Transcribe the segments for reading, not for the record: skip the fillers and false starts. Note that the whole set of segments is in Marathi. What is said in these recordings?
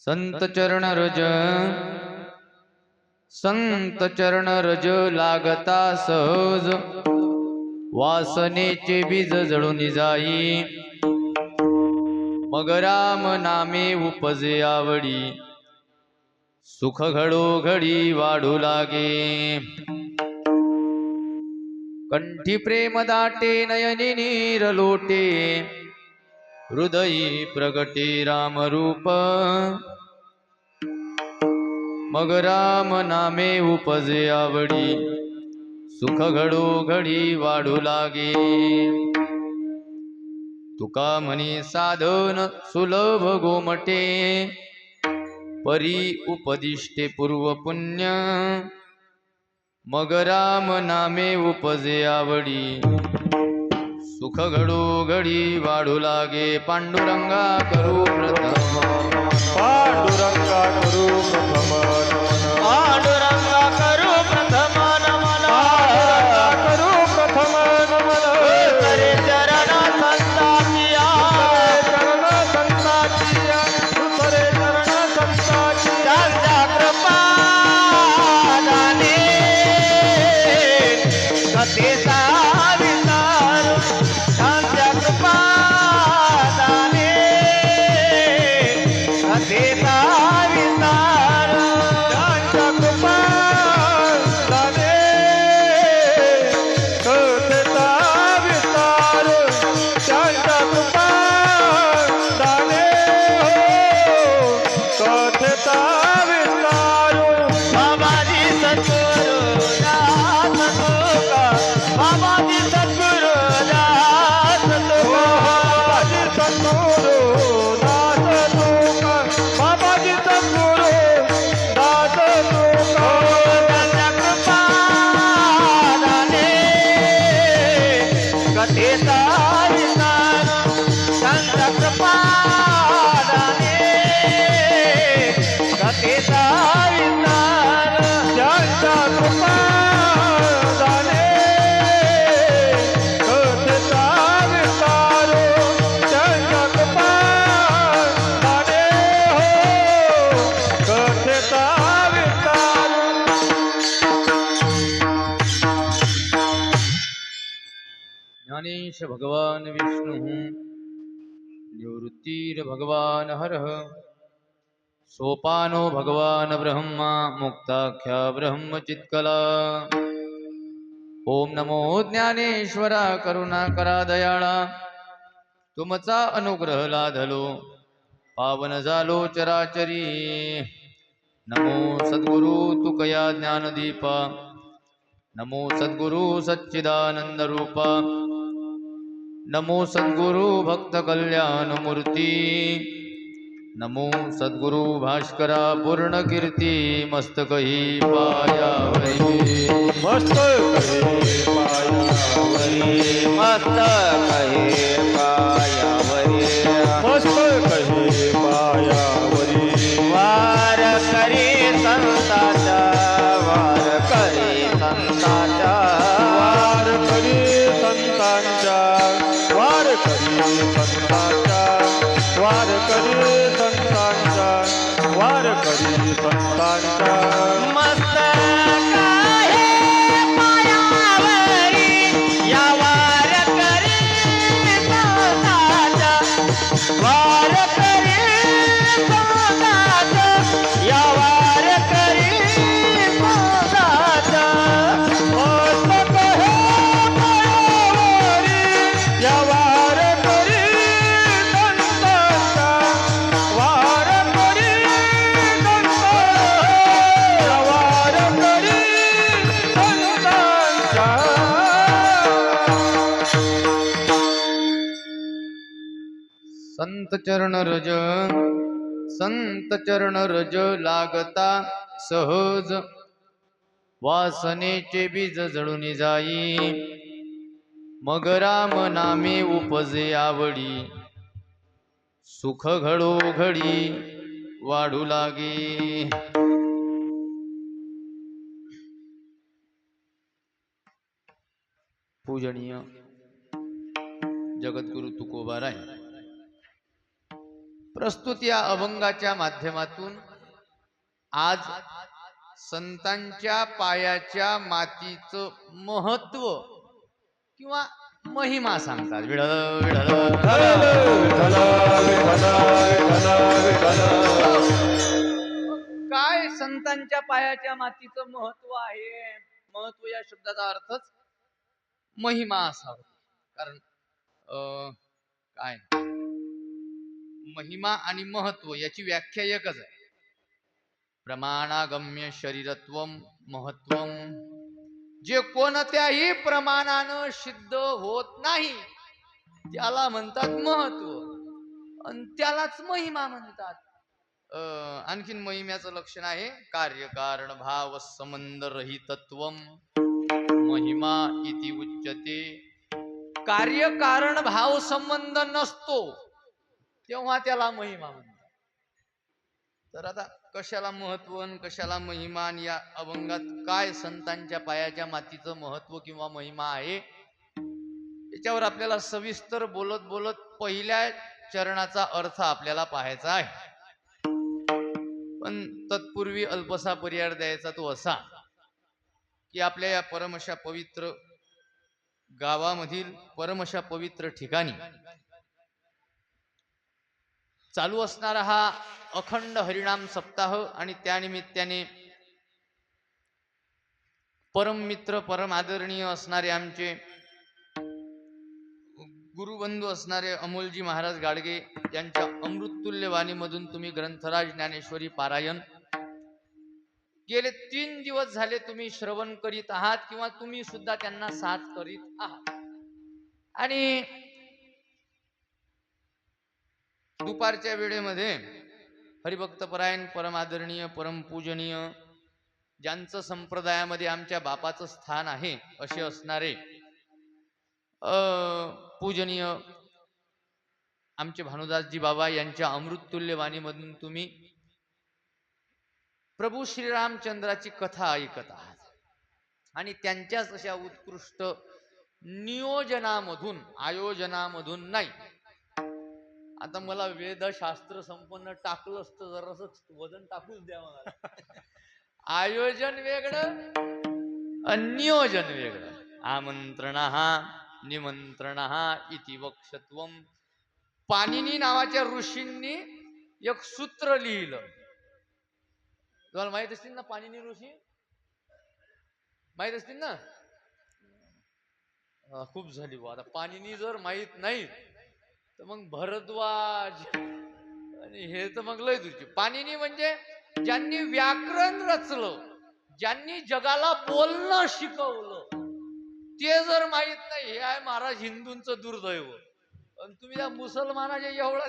संत चरण रज संत चरण रज लागता सहज वासनेचे बीज जळून जाई मग राम नामे उपजे आवडी सुख घडो घडी वाढू लागे कंठी प्रेम दाटे नयनी नीर लोटे हृदयी प्रगटे राम रूप मग राम नामे उपजे आवडी सुख घडो घडी वाढू लागे तुका म्हणी साधन सुलभ गोमटे परी उपदिष्टे पूर्व पुण्य मग राम नामे उपजे आवडी सुख घडो घडी वाढू लागे पांडुरंगा करू प्रथम पांडुरंगा करू प्रथम पांडुरंगा करू प्रथम नमन करू प्रथम नमन करे चरण संतापिया चरण संताचिया करे चरण संताचिया त्यांच्या कृपा दाने कथेचा विचार त्यांच्या कृपा दाने कथेचा विचार त्यांच्या कृपा दाने कथेचा विस्तार त्यांच्या कृपा दाने कथेचा विस्तार बाबाजी सद्गुरु दास तुका बाबाजी सद्गुरु दास तुका बाबाजी सद्गुरु दास तुका बाबाजी सद्गुरु दास तुका त्यांच्या कृपा दाने कथेचा विस्तार त्यांच्या कृपा दाने कथेचा विस्तार त्यांच्या कृपा दाने कथेचा विस्तार त्यांच्या कृपा दाने हो कथेचा विस्तार ज्ञानेश भगवान विष्णु निवृत्तीर भगवान हरः सोपानो भगवान ब्रह्मा मुक्ताख्या ब्रह्मचित्कला. ओम नमो ज्ञानेश्वरा करुणाकरा दयाळा. तुमचा अनुग्रह लाधलो पावन झालो चराचरी. नमो सद्गुरु तुकया ज्ञानदीपा. नमो सद्गुरु सच्चिदानंद रूपा. नमो सद्गुरु भक्त कल्याण मूर्ती. नमो सद्गुरु भास्करा पूर्ण कीर्ती. मस्तकही पायावरी. मस्त कहे पायावरी मस्त कहे पायावरी मस्त कहे पायावरी वार करी संताचा वार करी संताचा वार करी संतांच्या वार करी संतांच्या वार करी संतांच्या वार करी संतांच्या मस्त कहे पायावरी या वार करी संताचा वार करी संताचा या वार करी संताचा मस्त कहे पायावरी या वार करी संतांच्या वार करी संतांच्या या वार करी संतांच्या संत चरण रज संत चरण रज लागता सहज. वासनेचे बीज जळून जाई. मग राम नामे उपजे आवडी. सुख घडो घडी वाढू लागे. पूजनीय जगद्गुरु तुकोबाराय प्रस्तुत या अभंगाच्या माध्यमातून आज संतांच्या पायाच्या मातीचं महत्व किंवा महिमा सांगतात. विठ्ठल विठ्ठल. काय संतांच्या पायाच्या मातीचं महत्व आहे. महत्व या शब्दाचा अर्थच महिमा असा होतो. कारण काय महिमा आणि महत्व याची व्याख्या एकच आहे. प्रमाणागम्य शरीरत्वम महत्वम. जे कोणत्याही प्रमाणानं सिद्ध होत नाही त्याला म्हणतात महत्व आणि त्यालाच महिमा म्हणतात. आणखीन महिम्याचं लक्षण आहे कार्यकारण भाव संबंध रहितत्वम महिमा इति उच्यते. कार्यकारण भाव संबंध नसतो तेव्हा त्याला महिमा म्हणतात. तर आता कशाला महत्व आणि कशाला महिमा आणि या अभंगात काय संतांच्या पायाच्या मातीचं महत्व किंवा महिमा आहे याच्यावर आपल्याला सविस्तर बोलत बोलत पहिल्या चरणाचा अर्थ आपल्याला पाहायचा आहे. पण तत्पूर्वी अल्पसा पर्याय द्यायचा तो असा की आपल्या या परमशा पवित्र गावामधील परमशा पवित्र ठिकाणी चालू असणारा हा अखंड हरिनाम सप्ताह आणि त्यानिमित्ताने परम मित्र परम आदरणीय असणारे आमचे गुरुबंधू असणारे अमोलजी महाराज गाडगे यांच्या अमृततुल्य वाणीमधून तुम्ही ग्रंथराज ज्ञानेश्वरी पारायण गेले 3 दिवस झाले तुम्ही श्रवण करीत आहात किंवा तुम्ही सुद्धा त्यांना साथ करीत आहात. आणि दुपारच्या वेळेमध्ये हरिभक्तपरायण परम आदरणीय परम पूजनीय ज्यांचं संप्रदायामध्ये आमच्या बापाचं स्थान आहे असे असणारे पूजनीय आमचे भानुदासजी बाबा यांच्या अमृततुल्य वाणीमधून तुम्ही प्रभू श्रीरामचंद्राची कथा ऐकत आहात. आणि त्यांच्याच अशा उत्कृष्ट नियोजनामधून आयोजनामधून नाही. आता मला वेदशास्त्र संपन्न टाकलं असतं जरासं वजन टाकूच द्या मला. आयोजन वेगळं नियोजन वेगळं. आमंत्रणः निमंत्रणः इति वक्षत्वम. पाणिनी नावाच्या ऋषींनी एक सूत्र लिहिलं तुम्हाला माहित असतील ना पाणिनी ऋषी, माहित असतील ना? खूप झाली बुवा. आता पाणिनी जर माहित नाही तर मग भरद्वाज आणि हे तर मग लय दूरची. पाणिनी म्हणजे ज्यांनी व्याकरण रचलं, ज्यांनी जगाला बोलणं शिकवलं, ते जर माहित नाही, हे आहे महाराज हिंदूंचं दुर्दैव. पण तुम्ही त्या मुसलमानाच्या एवढ्या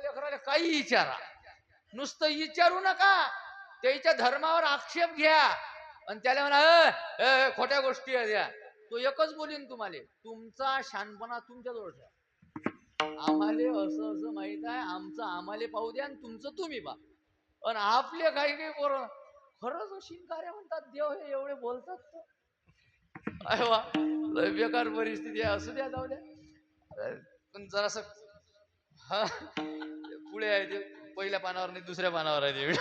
लेकराला काही विचारा, नुसतं विचारू नका, त्याच्या धर्मावर आक्षेप घ्या आणि त्याला म्हणा खोट्या गोष्टी आहेत या. तो एकच बोलीन तुम्हाला, तुमचा शहाणपणा तुमच्याजवळ ठेवा. आम्हाले असं असं माहित आहे, आमचं आम्हाले पाहू द्या आणि तुमचं तुम्ही पा. पण आपले काही काही पोरं खरंच अशी कार्य म्हणतात, देव हे एवढे बोलतात तर. अरे वा, लय बेकार परिस्थिती आहे. असू द्या, जाऊ द्या. पण जरासं हा पुढे आहे ते, पहिल्या पानावर नाही दुसऱ्या पानावर आहे ते.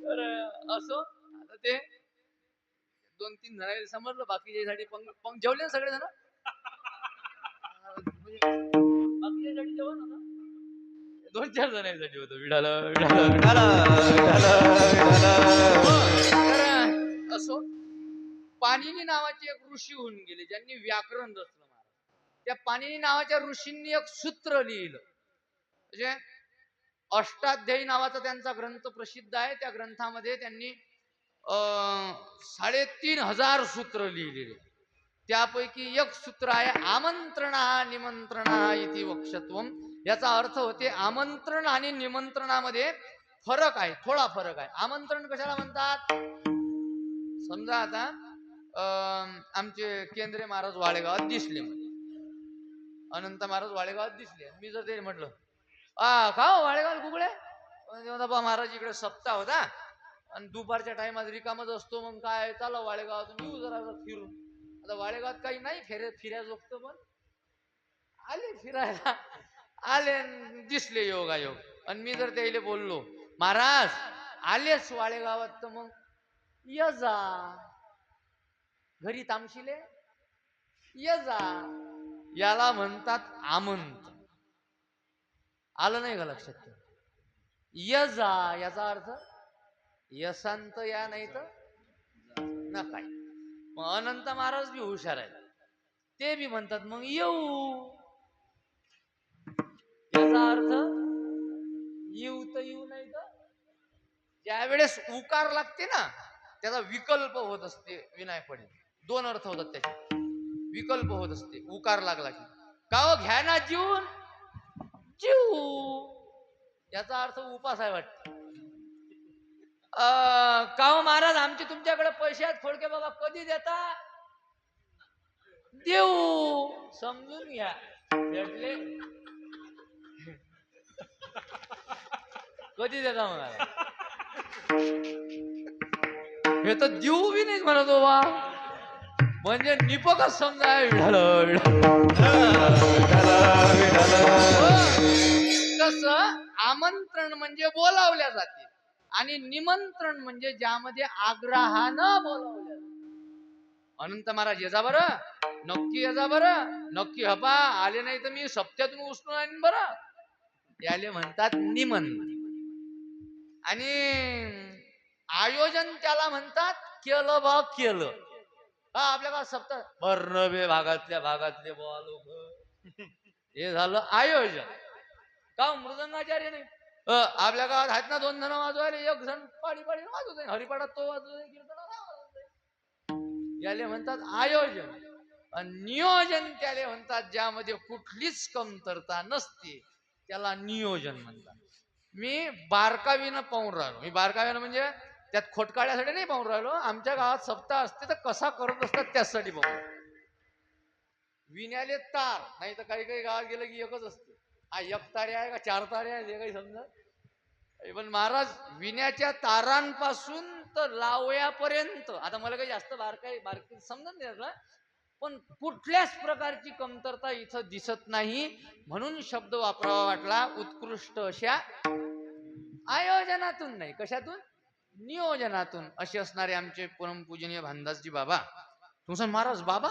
तर असो, आता ते 2-3 जणांना समजलं, बाकीच्यासाठी पंग जेवले ना सगळे जण. बाकीच्यासाठी जेवण होतं, 2-4 जणांसाठी होतं. तर असो, पाणिनी नावाचे एक ऋषी होऊन गेले, ज्यांनी व्याकरण रचलं महाराज. त्या पाणिनी नावाच्या ऋषींनी एक सूत्र लिहिलं, म्हणजे अष्टाध्यायी नावाचा त्यांचा ग्रंथ प्रसिद्ध आहे. त्या ग्रंथामध्ये त्यांनी 3500 सूत्र लिहिलेले. त्यापैकी एक सूत्र आहे आमंत्रणा निमंत्रणा इति वक्षत्वम. याचा अर्थ होते आमंत्रण आणि निमंत्रणामध्ये फरक आहे, थोडा फरक आहे. आमंत्रण कशाला म्हणतात? समजा आता आमचे केंद्रे महाराज वाळेगावात दिसले, अनंत महाराज वाळेगावात दिसले, मी जर ते म्हटलं का हो वाळेगाव कुकडे, महाराज इकडे सप्ताह होता आणि दुपारच्या टाइमात रिकामच असतो, मग काय चाललं वाळेगावातून येऊ जरा फिरून. आता वाळेगावात काही नाही फिरायचं, पण आले फिरायला, आले दिसले योगायोग. आणि मी जर त्याला बोललो महाराज आलेच वाळेगावात, तर मग ये जा घरी तामशिले, ये जा. याला म्हणतात आमंत्रण. आलं नाही का लक्षात? ये जा याचा अर्थ यशांत या, नाही तर न काय. मग अनंत महाराज बी हुशार आहेत, ते बी म्हणतात मग येऊ. याचा अर्थ येऊ तर येऊ, नाही तर ज्यावेळेस उकार लागते ना त्याचा विकल्प होत असते. विनायक पडे 2 अर्थ होतात त्याचे, विकल्प होत असते उकार लागला की. का हो घ्या ना जीवन, जीव याचा अर्थ उपास आहे वाटत. का हो महाराज आमचे तुमच्याकडे पैसे आहेत खोडके बघा, कधी देता? देऊ. समजून घ्या, भेटले कधी देता मला? हे तर देऊ बी नाही म्हणत वा, म्हणजे निपकच समजा. कसं आमंत्रण म्हणजे बोलावल्या जाते आणि निमंत्रण म्हणजे ज्यामध्ये आग्रहानं बोलावल्या जाते. अनंत महाराज ये जा बरं, नक्की ये जा बरं, नक्की हपा, आले नाही तर मी सप्त्यातून उचलून आणीन बरं, याले म्हणतात निमंत्रण. आणि आयोजन त्याला म्हणतात केलं बा केलं. आपल्या गावात सप्ताह बर्नबे भागातले बोला लोक, हे झालं आयोजन. का मृदंगाचार्य नाही आपल्या गावात आहेत ना 2 जण वाजवायला, 1 जण पाडी वाजवत आहे, हरिपाडात तो वाजवत आहे, याले म्हणतात आयोजन. आणि नियोजन त्याले म्हणतात ज्यामध्ये कुठलीच कमतरता नसते, त्याला नियोजन म्हणतात. मी बारकावीनं पाहून राहिलो, मी बारकावीनं म्हणजे त्यात खोटकाळ्यासाठी नाही पाहून राहिलो. आमच्या गावात सप्ताह असते तर कसा करत असतात त्यासाठी पाहून. विण्याले तार नाही तर काही काही गावात गेलं की एकच असते. हा 1 तारे आहे का 4 तारे आहे हे काही समजत. पण महाराज विण्याच्या तारांपासून तर लावयापर्यंत, आता मला काही जास्त बारकाई समजत नाही, पण कुठल्याच प्रकारची कमतरता इथं दिसत नाही. म्हणून शब्द वापरावा वाटला उत्कृष्ट अशा आयोजनातून, नाही कशातून, नियोजनातून. असे असणारे आमचे परमपूजनीय भानदासजी बाबा. तुमचं महाराज बाबा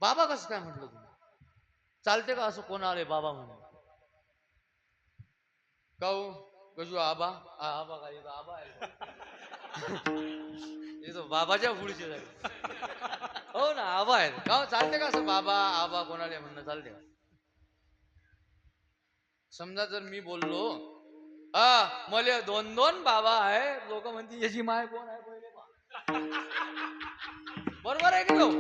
बाबा कसं काय म्हटलं तुम्ही? चालते का असं कोण आले बाबा म्हणून? काऊ गजू आबा आबा काय इथं आबा आहे इथं बाबाच्या पुढचे झाले हो ना आबा आहेत का चालते का असं बाबा आबा कोणाला म्हणणं चालते का? समजा जर मी बोललो मले 2-2 बाबा आहे लोक म्हणतील याची माय कोण आहे पहिले बरोबर आहे की तो?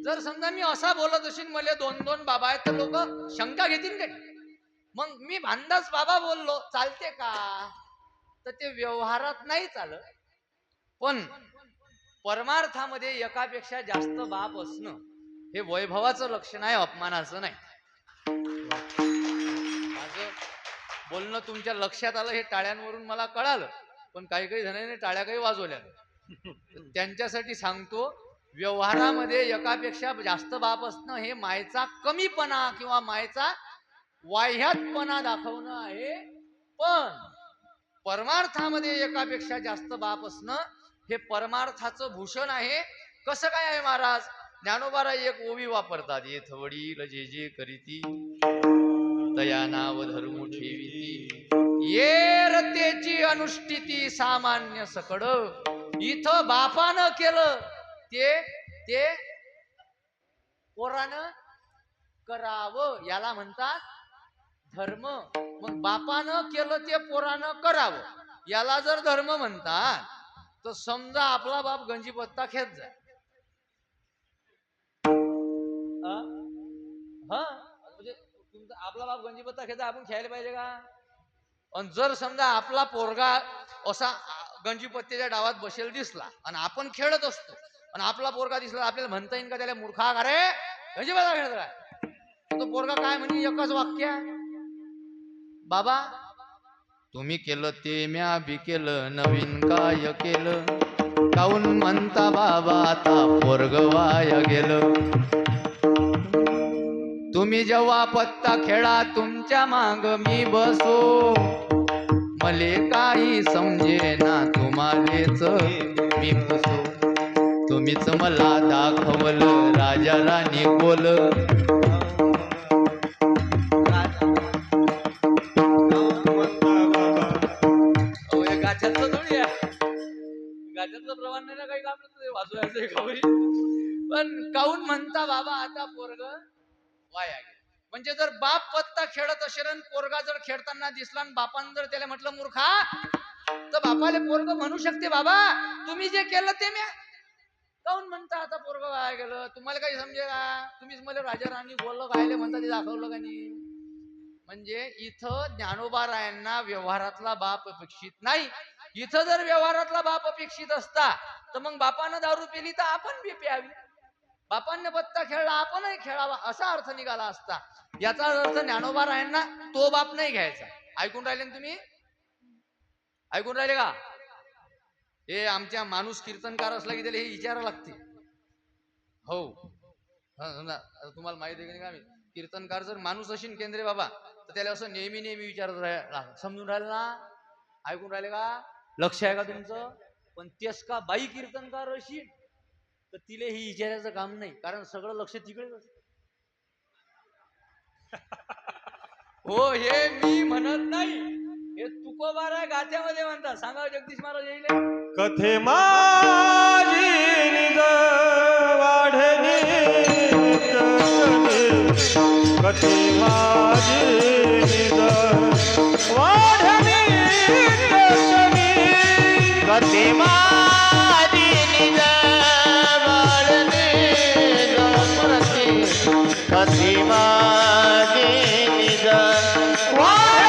जर समजा मी असा बोलत असेल मले 2-2 बाबा आहेत तर लोक शंका घेतील का? मग मी भांडाच बाबा बोललो चालते का? तर ते व्यवहारात नाही चालत, पण परमार्थामध्ये एकापेक्षा जास्त बाप असणं हे वैभवाचं लक्षण आहे, अपमानाचं नाही. माझं बोलणं तुमच्या लक्षात आलं हे टाळ्यांवरून मला कळालं, पण काही काही जणांनी टाळ्या काही वाजवल्या. त्यांच्यासाठी सांगतो, व्यवहारामध्ये एकापेक्षा जास्त बाप असणं हे मायेचा कमीपणा किंवा मायेचा वाह्यातपणा दाखवणं आहे, पण परमार्थामध्ये एकापेक्षा जास्त बाप असणं हे परमार्थाचं भूषण आहे. कसं काय आहे महाराज? ज्ञानोबारा एक ओवी वापरतात, येथ वडील जे जे करीती तया नाव धर्म ठेविती ये रतेची अनुष्ठिती सामान्य सकड. इथं बापानं केलं ते पोरानं करावं याला म्हणतात धर्म. मग बापानं केलं ते पोरानं करावं याला जर धर्म म्हणतात, तर समजा आपला बाप गंजी पत्ता खेत जाय म्हणजे आपला बाप गंजी पत्ता खेळता आपण खेळायला पाहिजे का? आणि जर समजा आपला पोरगा असा गंजी पत्त्याच्या डावात बसेल दिसला आणि आपण खेळत असतो आणि आपला पोरगा दिसला, आपल्याला म्हणता येईल का त्याला मूर्खा का रे गंजी पत्ता खेळत काय? तो पोरगा काय म्हणजे एकच वाक्य, बाबा तुम्ही केलं ते म्या बी केलं, नवीन काय केलं, काऊन म्हणता बाबा आता पोरग वाया गेलं. तुम्ही जेव्हा पत्ता खेळा तुमच्या माग मी बसो, मले काही समजे ना तुम्हालेच मी फसो. तुम्हीच मला दाखवलं राजा राणी बोल, गाच्यातलं थोडी आहे, गाच्यातलं प्रमाण नाही ना काही काम वाजवायचं. पण काऊन म्हणता बाबा आता पोरग वाया गेलं. म्हणजे जर बाप पत्ता खेळत असेल आणि पोरगा जर खेळताना दिसला आणि बापानं जर त्याला म्हटलं मूर्खा, तर बापाले पोरग म्हणू शकते बाबा तुम्ही जे केलं ते म्या काऊन म्हणता आता पोरग वाया गेलं, तुम्हाला काही समजे का? तुम्हीच मला राजा राणी बोललं काय म्हणता ते दाखवलं का नाही? म्हणजे इथं ज्ञानोबा रायांना व्यवहारातला बाप अपेक्षित नाही. इथं जर व्यवहारातला बाप अपेक्षित असता तर मग बापानं दारू पिली तर आपण बी प्यावी, बापांनी पत्ता खेळला आपणही खेळावा असा अर्थ निघाला असता. याचा अर्थ ज्ञानोबा रायांना तो बाप नाही घ्यायचा. ऐकून राहिले ना तुम्ही? ऐकून राहिले का? हे आमच्या माणूस कीर्तनकार असला की त्याला हे विचारावं लागते. हो तुम्हाला माहिती आहे का? कीर्तनकार जर माणूस असेल केंद्रे बाबा तर त्याला असं नेहमी नेहमी विचारत राहायला. समजून राहिले ना? ऐकून राहिले का? लक्ष आहे का तुमचं? पण तेच का बाई कीर्तनकार अशी तर तिले ही विचारायचं काम नाही, कारण सगळं लक्ष तिकडेच असतं. हो हे मी म्हणत नाही, हे तुकोबारा गाथ्यामध्ये म्हणतात. सांगा जगदीश महाराज येईल कथे माझी निज वाढली कथे माझी निज वाढली कथे माझी निज वाढली कथे माझी निज वाढली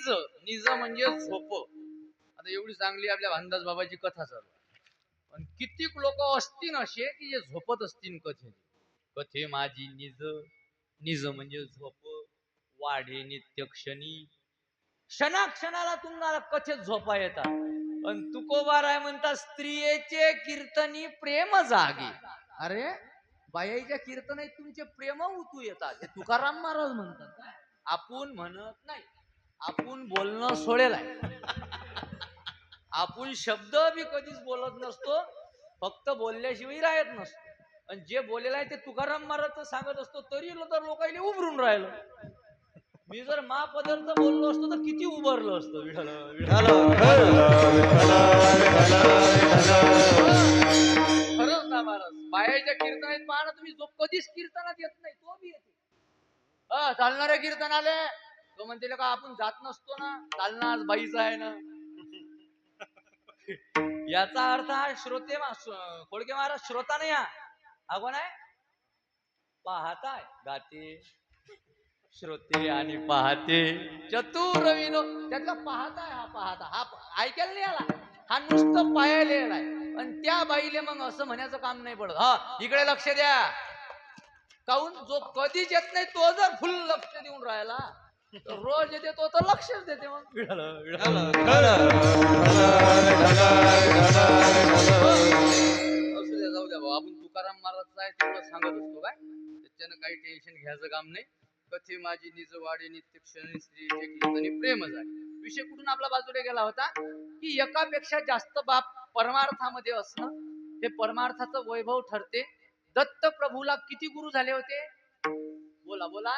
निज म्हणजे झोप. आता एवढी चांगली आपल्या भानदास बाबाची कथा चालू, पण कितीक लोक असतील असे की जे झोपत असतील कथे माझी निज म्हणजे झोप वाढे नित्य क्षणी. क्षणाक्षणाला तुम्हाला कथेत झोपा येतात. पण तुकोबाराय म्हणतात स्त्रियेचे कीर्तनी प्रेम जागे. अरे बायाच्या कीर्तनात तुमचे प्रेम उतू येतात, हे तुकाराम महाराज म्हणतात. आपण म्हणत नाही, आपण बोलणं सोडेल आहे. आपण शब्द बी कधीच बोलत नसतो, फक्त बोलल्याशिवाय राहत नसतो. आणि जे बोलेलं आहे ते तुकाराम महाराज सांगत असतो, तरी तर लोकांनी उभरून राहिलं. मी जर महापदार्थ बोललो असतो तर किती उभारलो असतो. विठ्ठल खरंच ना महाराज. बायाच्या कीर्तनात पहा ना तुम्ही, जो कधीच कीर्तनात येत नाही तो बी येते. चालणाऱ्या कीर्तनाले तो म्हणते का आपण जात नसतो ना, चालणं आज बाईचं आहे ना. याचा अर्थ हा श्रोते खोडके महाराज श्रोता नाही, हा कोण आहे? पाहताय गाते श्रोते आणि पाहते चतुर विनोद. त्यातला पाहताय हा ऐकायला नाही आला, हा नुसतं पाहायला येलाय. आणि त्या बाईले मग असं म्हणायचं काम नाही पडत. हा इकडे लक्ष द्या. काहून जो कधीच येत नाही तो जर फुल लक्ष देऊन राहिला, रोज येते तो तर लक्षच देते. मग असू द्या, जाऊ द्या भाऊ. आपण तुकाराम महाराजचा आहे तेवढं सांगत असतो, काय त्याच्यानं काही टेन्शन घ्यायचं काम नाही. कथे माझी निज वाढे नित्य क्षणी स्त्रीचे कीर्तनी प्रेम झाले. विषय कुठून आपला बाजूला गेला होता की एकापेक्षा जास्त बाप परमार्थामध्ये असणं हे परमार्थाचं वैभव ठरते. दत्त प्रभूला किती गुरु झाले होते? बोला बोला,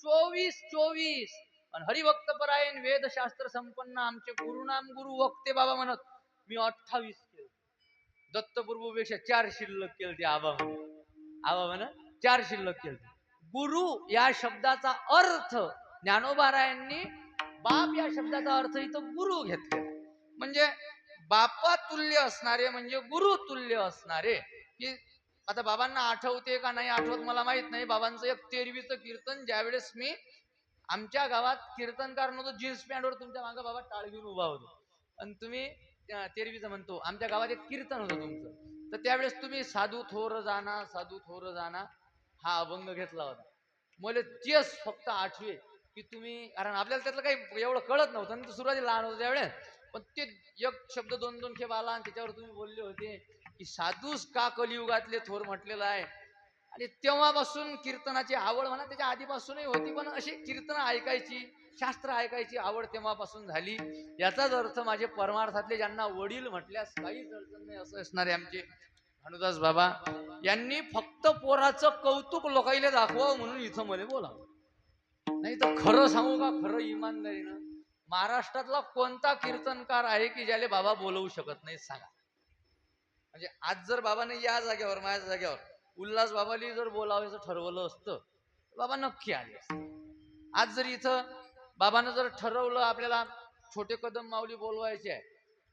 24. आणि हरिभक्त परायण वेदशास्त्र संपन्न आमचे गुरुनाम गुरु वक्ते बाबा म्हणत मी 28 केले. दत्तप्रभूपेक्षा 4 शिल्लक केले ते आबा म्हणत 4 शिल्लक केले. गुरु या शब्दाचा अर्थ ज्ञानोबारायांनी बाप या शब्दाचा अर्थ इथं गुरु घेतले. म्हणजे बापा तुल्य असणारे म्हणजे गुरु तुल्य असणारे. की आता बाबांना आठवते का नाही आठवत मला माहित नाही. बाबांचं एक 13वीचं कीर्तन ज्यावेळेस मी आमच्या गावात कीर्तनकार नव्हतो, जीन्स पॅन्टवर तुमच्या मागं बाबा टाळ घेऊन उभा होतो आणि तुम्ही 13वीचं म्हणतो. आमच्या गावात एक कीर्तन होतं तुमचं, तर त्यावेळेस तुम्ही साधू थोर जाना हा अभंग घेतला होता. मला तेच फक्त आठवे की तुम्ही, कारण आपल्याला त्यातलं काही एवढं कळत नव्हतं आणि सुरुवातीला लहान होतं त्यावेळेस, पण ते एक शब्द 2-2 खेप आला आणि त्याच्यावर तुम्ही बोलले होते की साधूच का कलियुगातले थोर म्हटलेलं आहे. आणि तेव्हापासून कीर्तनाची आवड म्हणा, त्याच्या आधीपासूनही होती, पण अशी कीर्तन ऐकायची, शास्त्र ऐकायची आवड तेव्हापासून झाली. याचाच अर्थ माझे परमार्थातले ज्यांना वडील म्हटल्यास काहीच अडचण नाही असं असणारे आमचे भानुदास बाबा यांनी फक्त पोराचं कौतुक लोकाईले दाखवावं म्हणून इथं मला बोलावं. नाही तर खरं सांगू का, खरं इमानदारीनं महाराष्ट्रातला कोणता कीर्तनकार आहे की ज्याला बाबा बोलवू शकत नाही सांगा. म्हणजे आज जर बाबाने या जागेवर माझ्या जागेवर उल्हास बाबाली जर बोलावायचं ठरवलं असतं बाबा नक्की आले असते. आज जर इथं बाबानं जर ठरवलं आपल्याला छोटे कदम माऊली बोलवायचे आहे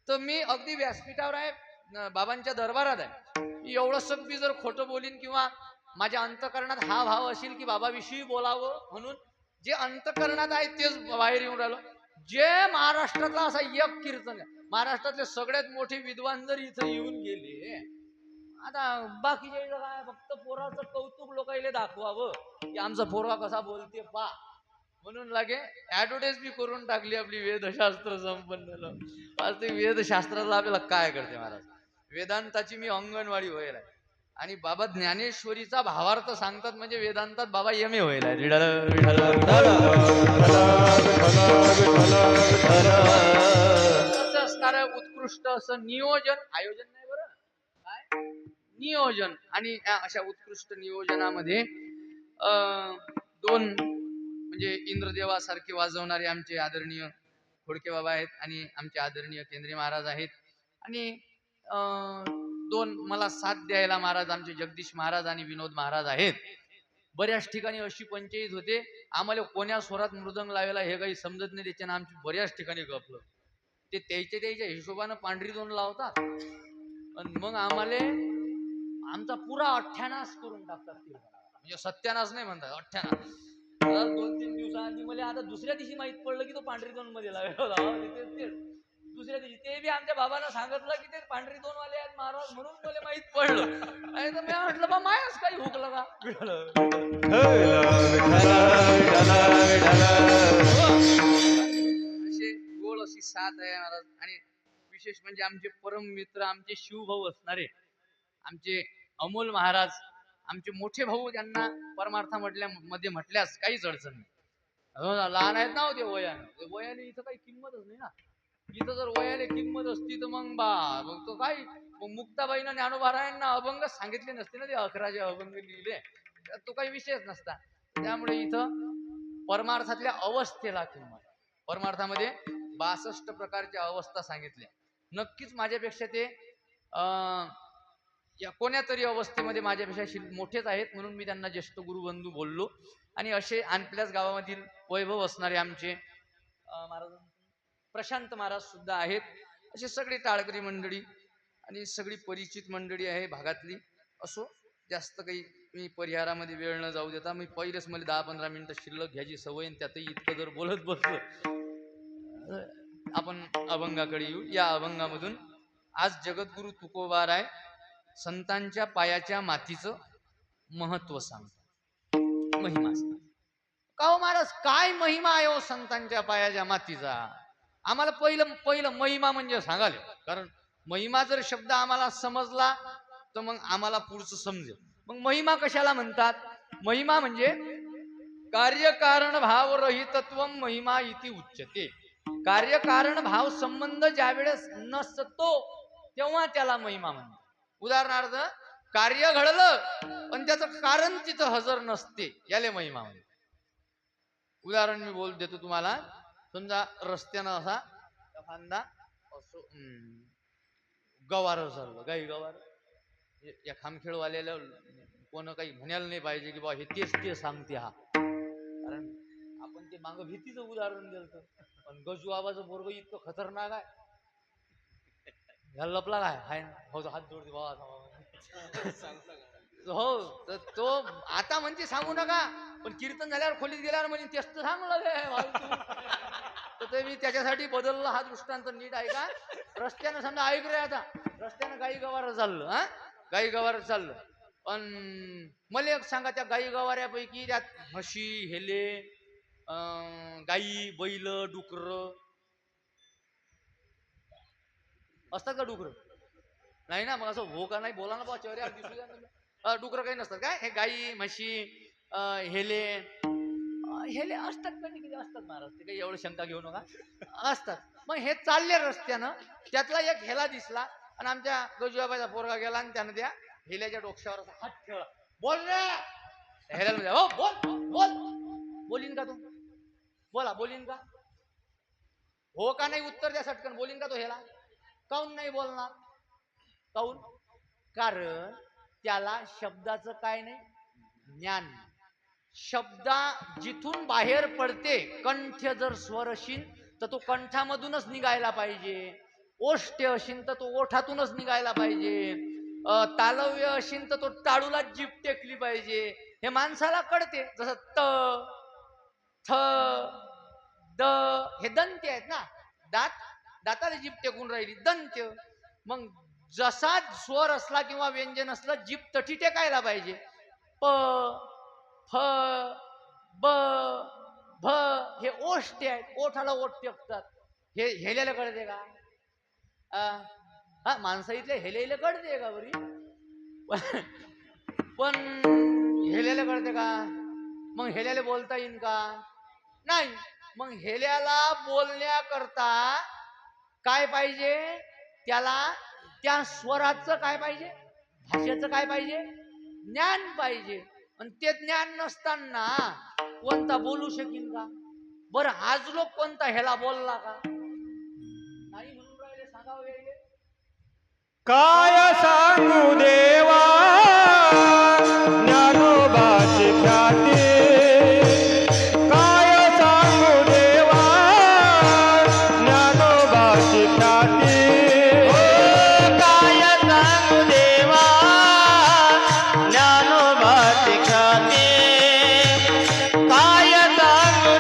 तर मी अगदी व्यासपीठावर आहे, बाबांच्या दरबारात आहे. एवढंच मी जर खोटं बोलीन किंवा माझ्या अंतकरणात हा भाव असेल की बाबाविषयी बोलावं म्हणून जे अंतकरणात आहे तेच बाहेर येऊन राहिलो. जे महाराष्ट्रातला असा एक कीर्तन आहे, महाराष्ट्रातले सगळ्यात मोठे विद्वान जर इथं येऊन गेले, आता बाकीचे काय फक्त पोराचं कौतुक लोकांना दाखवावं की आमचा पोरवा कसा बोलते पा म्हणून लागे ऍडव्हर्टाईज बी करून टाकली आपली वेदशास्त्र संपन्न. आज ते वेदशास्त्राला आपल्याला काय करते महाराज. वेदांताची मी अंगणवाडी व्हायला आहे आणि बाबा ज्ञानेश्वरीचा भावार्थ सांगतात म्हणजे वेदांतात बाबा MA व्हायला आहे. असणार उत्कृष्ट असं नियोजन, आयोजन नाही बरं काय, नियोजन. आणि अशा उत्कृष्ट नियोजनामध्ये 2 म्हणजे इंद्रदेवासारखे वाजवणारे आमचे आदरणीय खोडके बाबा आहेत आणि आमचे आदरणीय केंद्रीय महाराज आहेत. आणि 2 मला साथ द्यायला महाराज आमचे जगदीश महाराज आणि विनोद महाराज आहेत. बऱ्याच ठिकाणी अशी पंचायत होते, आम्हाला कोण्या स्वरात मृदंग लावायला हे काही समजत नाही, त्याच्यानं आमची बऱ्याच ठिकाणी गपलं. ते त्याच्या हिशोबानं पांढरी 2 लावतात आणि मग आम्हाला आमचा पुरा अठ्ठ्यानाश करून टाकतात. म्हणजे सत्यानाश नाही म्हणतात, अठ्ठ्यानाश. 2-3 दिवस दिवसाआधी मला आता दुसऱ्या दिवशी माहित पडलं की तो पांढरी दोन मध्ये लागला होता. तेच दुसऱ्या दिवशी ते बी आमच्या बाबांना सांगितलं की ते पांढरी दोन वाले आहेत महाराज म्हणून मला माहित पडलं. आणि तर मी म्हटलं बा मायाच काही हुकलं का. असे गोळ अशी साथ आहे महाराज. आणि विशेष म्हणजे आमचे परम मित्र आमचे शिवभाऊ असणारे आमचे अमोल महाराज, आमचे मोठे भाऊ, ज्यांना परमार्था मध्ये म्हटल्यास काहीच अडचण नाही. लहान आहेत ना होते वयाने. वयाने इथं काही किंमतच नाही ना. इथं जर वयाने किंमत असती तर मग मग तो काय, मग मुक्ताबाईनं ज्ञानोबारायांना अभंग सांगितले नसते ना, ते 11 अभंग लिहिले, तो काही विषयच नसता. त्यामुळे इथं परमार्थातल्या अवस्थेला किंमत. परमार्थामध्ये 62 प्रकारच्या अवस्था सांगितल्या. नक्कीच माझ्यापेक्षा ते या कोण्यातरी अवस्थेमध्ये माझ्यापेक्षा मोठेच आहेत, म्हणून मी त्यांना ज्येष्ठ गुरुबंधू बोललो. आणि असे आपल्याच गावामधील वैभव असणारे आमचे महाराज प्रशांत महाराज सुद्धा आहेत. असे सगळी टाळकरी मंडळी आणि सगळी परिचित मंडळी आहे भागातली. असो, जास्त काही मी परिहारामध्ये वेळ न जाऊ देता मी पहिलेच मला 10-15 मिनिटं शिल्लक घ्यायची सवय, त्यातही इतकं जर बोलत बसलो. आपण अभंगाकडे येऊ. या अभंगामधून आज जगद्गुरु तुकोबाराय संतांच्या पायाच्या मातीचं महत्व सांगतो, महिमा सांगतो. का हो महाराज, काय महिमा आहे हो संतांच्या पायाच्या मातीचा? आम्हाला पहिलं महिमा म्हणजे सांगाले. कारण महिमा जर शब्द आम्हाला समजला तर मग आम्हाला पुढचं समजेल. मग महिमा कशाला म्हणतात? महिमा म्हणजे कार्यकारण भाव रहितत्व महिमा इति उच्यते. कार्यकारण भाव संबंध ज्या वेळेस नसतो तेव्हा त्याला महिमा म्हणतात. उदाहरणार्थ, कार्य घडलं पण त्याचं कारण तिथं हजर नसते, याले महिमा म्हणतात. उदाहरण मी बोल देतो तुम्हाला. समजा रस्त्यानं असा एखादा असो गवार झालं, गाई गवार, या खामखेडवाल्याला कोण काही म्हणायला नाही पाहिजे की बा हे तेच ते सांगते हा. कारण आपण ते मागं भीतीचं उदाहरण दिलं, पण गजू आबाचं पोरग इतकं खतरनाक आहे, ह्या लपला काय हाय ना, हो हात जोडते बाबा हो. तर तो आता म्हणजे सांगू नका, पण कीर्तन झाल्यावर खोलीत गेल्यावर म्हणजे तेच तर सांगलं. तर ते मी त्याच्यासाठी बदललं हा दृष्टांत. नीट ऐका. रस्त्यानं समजा ऐक रे, आता रस्त्यानं गाई गवार चाललं, हा गाई गवार चाललं, पण मला एक सांगा, त्या गाई गवाऱ्यापैकी त्यात म्हशी, हेले, गाई, बैल, डुकर असतात का? डुकर नाही ना. मग असं हो का नाही बोला ना बा, चेहऱ्यावर दिसू द्या. डुकर काही नसतात काय? हे गाई, म्हशी, हेले असतात का? किती असतात महाराज, ते काही एवढं शंका घेऊ नका, असतात. मग हे चालले रस्त्यानं, त्यातला एक हेला दिसला आणि आमच्या गजूबाबाचा पोरगा गेला आणि त्यानं त्या हेल्याच्या डोक्यावर हात ठेवला. बोल रे. हेल्याला म्हणजे हो बोल बोल, बोलीन का तू? बोला, बोलीन का? हो का नाही उत्तर द्या सटकन. बोलीन का तो हेला? काऊन नाही बोलणार? काऊन? कारण त्याला शब्दाचं काय नाही, ज्ञान. शब्दा जिथून बाहेर पडते, कंठ जर स्वर असेल तर तो कंठामधूनच निघायला पाहिजे, ओष्ठ्य असेल तर तो ओठातूनच निघायला पाहिजे, तालव्य असेल तर तो टाळूला जीभ टेकली पाहिजे. हे माणसाला कळते. जसं त, थ, द हे दंत्य आहेत ना, दाताला जीभ टेकून राहिली, दंत्य. मग जसा स्वर असला किंवा व्यंजन असलं, जीभ तठी टेकायला पाहिजे. प, फ, ब, भ हे ओष्ठ्य आहेत, ओठाला ओठ टेकतात. हे हेल्याला कळते का? हा माणसा इथले हेलेले कळते का बरी? पण हेल्याला कळते का? मग हेल्याला बोलता येईल का? नाही. मग हेल्याला बोलण्याकरता काय पाहिजे? त्याला त्या स्वराचं काय पाहिजे? भाषेचं काय पाहिजे? ज्ञान पाहिजे. आणि ते ज्ञान नसताना कोणता बोलू शकीन का? बरं आज लोक कोणता ह्याला बोलला का? नाही म्हणून राहिले, सांगावं यायले. काय सांगू देवा ज्ञानोबाची ख्याती, काय सांगू देवा ज्ञानोबाची ख्याती. काय सांगू देवा ज्ञानोबाची ख्याती, काय सांगू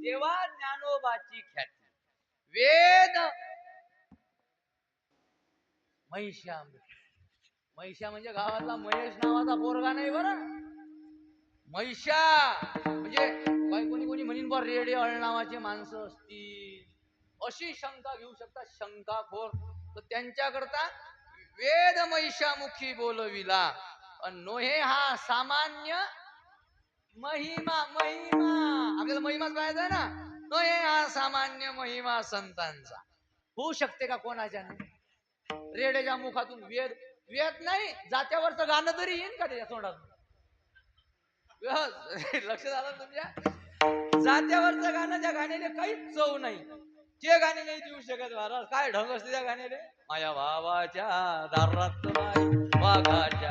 तेव्हा ज्ञानोबाची ख्याती. वेद महिषा, महिषा म्हणजे गावातला महेश नावाचा पोरगा नाही बरं. महिषा म्हणजे कोणी कोणी म्हणीन बा रेडे अळ नावाचे माणसं असतील अशी शंका घेऊ शकतात, शंकाखोर. तर त्यांच्याकरता वेद महिषामुखी बोलविला. नोहे हा सामान्य महिमा. महिमा आपल्याला महिमाच पाहायचा आहे ना. नोहे हा सामान्य महिमा संतांचा. होऊ शकते का कोणाच्या? रेड्याच्या मुखातून वेद, वेद नाही जात्यावरचं गाणं तरी येईन का त्याच्या तोंडातून? लक्ष झालं तुमच्या? जात्यावरचं गाणं, त्या गाण्याने काहीच चव नाही. ते गाणे नाही देऊ शकत महाराज. काय ढंग असते त्या गाण्याने. माझ्या भावाच्या दारात वाघाच्या.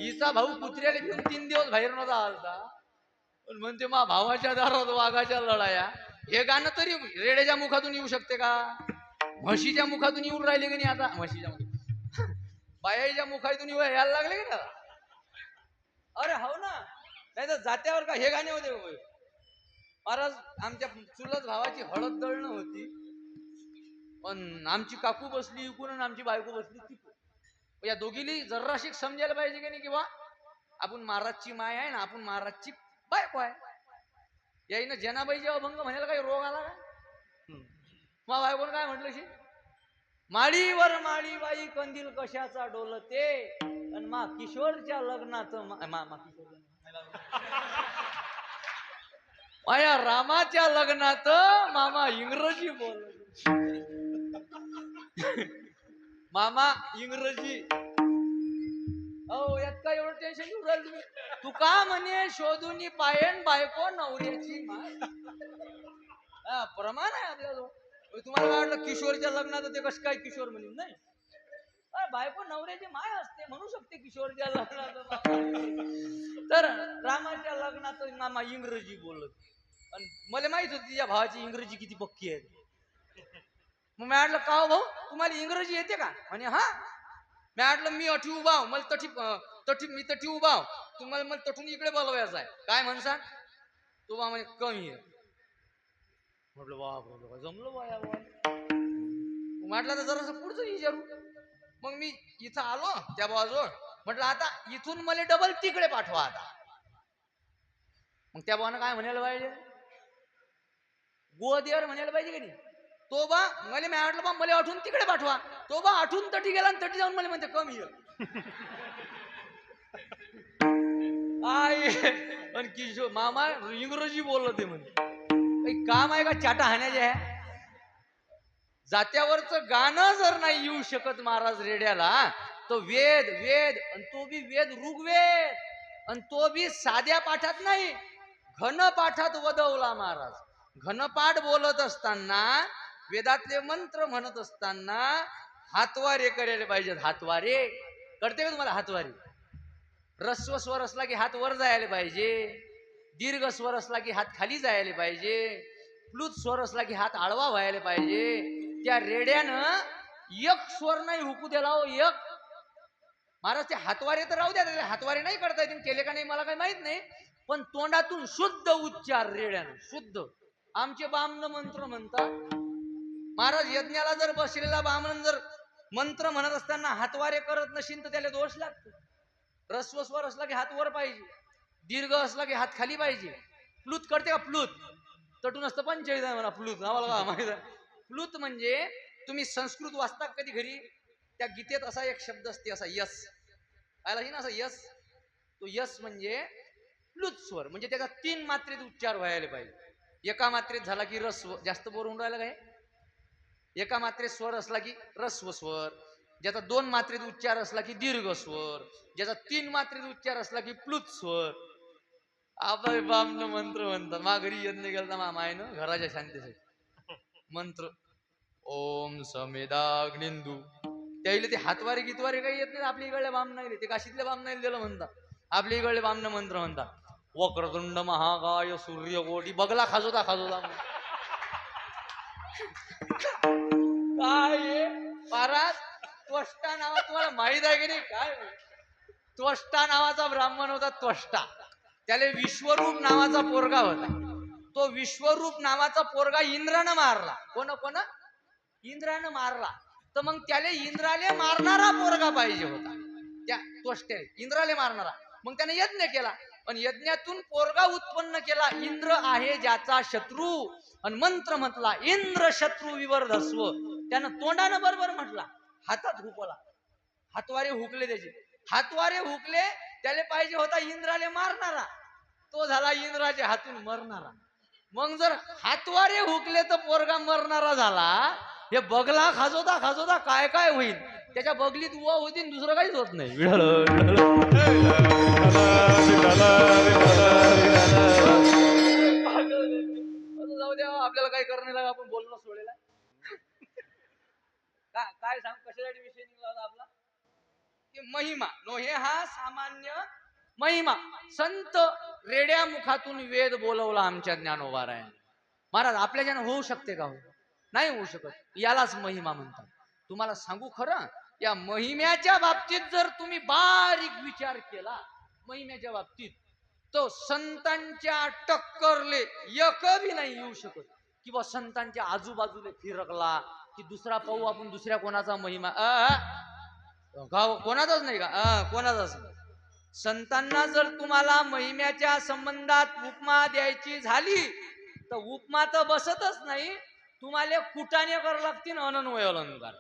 हिचा भाऊ कुत्र्याला घेऊन 3 दिवस बाहेर नव्हता आलता, पण म्हणते मा भावाच्या दारात वाघाच्या लढाया. हे गाणं तरी रेड्याच्या मुखातून येऊ शकते का? म्हशीच्या मुखातून येऊन राहिले की नाही आता? म्हशीच्या बायाच्या मुखातून यायला लागले की ना? अरे हो ना. नाही तर जात्यावर का हे गाणे होते महाराज. आमच्या चुलत भावाची हळद दळणं होती, पण आमची काकू बसली इकून आणि आमची बायको बसली तिकून. या दोघीली जर्राशिक समजायला पाहिजे की नाही, किंवा आपण महाराजची माय आहे ना, आपण महाराजची बायको आहे. याईनं जनाबाईचे अभंग म्हणायला काही रोग आला का? मग बायकोनं काय म्हटलं शी? माळीवर माळी बाई कंदील कशाचा डोलते, आणि मा किशोरच्या लग्नात माया रामाच्या लग्नात मामा इंग्रजी बोल. मामा इंग्रजी. हो यात काय एवढं टेन्शन घेऊन राहिलं तुम्ही? तू का म्हणे शोधून पायन बायको नवऱ्याची माय. प्रमाण आहे आपल्याजवळ. तुम्हाला काय वाटलं किशोरच्या लग्नात ते कसं काय किशोर म्हणून? नाही, बायको नवऱ्याची माय असते, म्हणू शकते किशोरच्या लग्नात. तर रामाच्या लग्नात मामा इंग्रजी बोलत. आणि मला माहित होती तिच्या भावाची इंग्रजी किती पक्की आहे. मग मी म्हटलं का हो भाऊ तुम्हाला इंग्रजी येते का? म्हणे हा. मी म्हटलं मी अठी उभा मला मी तठी उभा तुम्हाला मला तठून इकडे बोलवायचं आहे. काय म्हणसान? तो बा म्हणे कमी आहे. म्हटलं बाप जमलं बाया बा. म्हटलं तर जरासं पुढचं विचारू. मग मी इथं आलो त्या बाजूवर. म्हटलं आता इथून मला डबल तिकडे पाठवा आता. मग त्या भावानं काय म्हणायला पाहिजे? गोदेवर म्हणायला पाहिजे की नाही? तो बा मला मी म्हटलं बा मला आठवून तिकडे पाठवा. तो बा आठवून तटी गेला आणि तटी जाऊन मला म्हणते कमी आहे. पण किशोर मामा इंग्रजी बोललो ते म्हणते. काही काम आहे का चाटा हाण्याचे आहे? जात्यावरचं गाणं जर नाही येऊ शकत महाराज रेड्याला, तो वेद वेद आणि तो बी वेद ऋग्वेद, आणि तो बी साध्या पाठात नाही घन पाठात वदवला महाराज. घनपाठ बोलत असताना, वेदातले मंत्र म्हणत असताना हातवारे करायला पाहिजेत. हातवारे करते का तुम्हाला? हातवारे. रस्व स्वर असला की हात वर जायला पाहिजे, दीर्घ स्वर असला की हात खाली जायला पाहिजे, प्लुत स्वर असला की हात आडवा व्हायला पाहिजे. त्या रेड्यानं एक स्वर नाही हुकू दिला हो, एक. महाराज ते हातवारे तर राहू द्या, हातवारे नाही करता येतील, केले का नाही मला काही माहित नाही, पण तोंडातून शुद्ध उच्चार रेड्यानं, शुद्ध. आमचे बामण मंत्र म्हणतात महाराज. यज्ञाला जर बसलेला बामण जर मंत्र म्हणत असताना हातवारे करत नशील तर त्याला दोष लागतो. रस्व स्वर असला की हात वर पाहिजे, दीर्घ असला की हात खाली पाहिजे. प्लुत करते का? प्लुत तटून असतं पंचायत आहे मला प्लुत. आम्हाला माहित आहे. प्लुत म्हणजे तुम्ही संस्कृत वाचता कधी घरी, त्या गीतेत असा एक शब्द असते असा यस. पाहिला ना असा यस. तो यस म्हणजे प्लुत स्वर, म्हणजे त्याचा 3 मात्रेत उच्चार व्हायला पाहिजे. एका मात्रेत झाला की रस्व. जास्त बोर होऊन राहिला काय? एका मात्रेत स्वर असला की रस्व स्वर, ज्याचा 2 मात्रेत उच्चार असला की दीर्घ स्वर, ज्याचा 3 मात्रेत उच्चार असला की प्लुत स्वर. आपण बामण मंत्र म्हणतात. मा घरी यज्ञ गेलता मामा आहे ना घराच्या शांतीसाठी मंत्र ओम समेदाग्निंदू. त्याला ते हातवारे गीतवारे काही येत नाही. आपल्या इकडल्या बाम नाही, ते काशीतल्या बाम नाही दिलं म्हणतात. आपल्या इकडले बामण मंत्र म्हणतात वक्रतुंड महाकाय सूर्यकोटी. बगला खाजोता खाजोता काय महाराज. त्वष्टा नावा तुम्हाला माहित आहे की नाही? काय त्वष्टा नावाचा ब्राह्मण होता. त्वष्टा, त्याला विश्वरूप नावाचा पोरगा होता. तो तो विश्वरूप नावाचा पोरगा इंद्रानं मारला. कोण इंद्रानं मारला. तर मग त्याला इंद्राले मारणारा पोरगा पाहिजे होता. त्या तोष्टे इंद्राले मारणारा. मग त्याने यज्ञ केला. पण यज्ञातून पोरगा उत्पन्न केला. इंद्र आहे ज्याचा शत्रू. आणि मंत्र म्हटला इंद्र शत्रू विवर्धस्व. त्यानं तोंडानं बरोबर म्हटला, हातात हुकला. हातवारे हुकले त्याचे. हातवारे हुकले. त्याला पाहिजे होता इंद्राले मारणारा. तो झाला इंद्राच्या हातून मरणारा. मग जर हातवारे हुकले तर पोरगा मरणारा झाला. हे बगला खाजोता काय काय होईल. त्याच्या बगलीत उवा होती, दुसरं काहीच होत नाही. जाऊ द्या, आपल्याला काही करणे लागा, आपण बोलणं सोडेला. काय सांग, कशासाठी विषय निघाला होता आपला? महिमा नोहे हा सामान्य महिमा. संत रेड्या मुखातून वेद बोलवला आमच्या ज्ञानोबारायांनी. महाराज आपल्या ज्यानं होऊ शकते का? हो नाही होऊ शकत. यालाच महिमा म्हणतात. तुम्हाला सांगू खरं, या महिम्याच्या बाबतीत जर तुम्ही बारीक विचार केला, महिम्याच्या बाबतीत, तो संतांच्या टक्करले एक बी नाही येऊ शकत. किंवा संतांच्या आजूबाजूला फिरकला की दुसरा पाहू आपण दुसऱ्या कोणाचा महिमा. गाव कोणाचाच नाही का? कोणाचाच नाही. संतांना जर तुम्हाला महिम्याच्या संबंधात उपमा द्यायची झाली तर उपमा तर बसतच नाही, तुम्हाला कुटाने करावं लागतील अनन्वय अलंकार.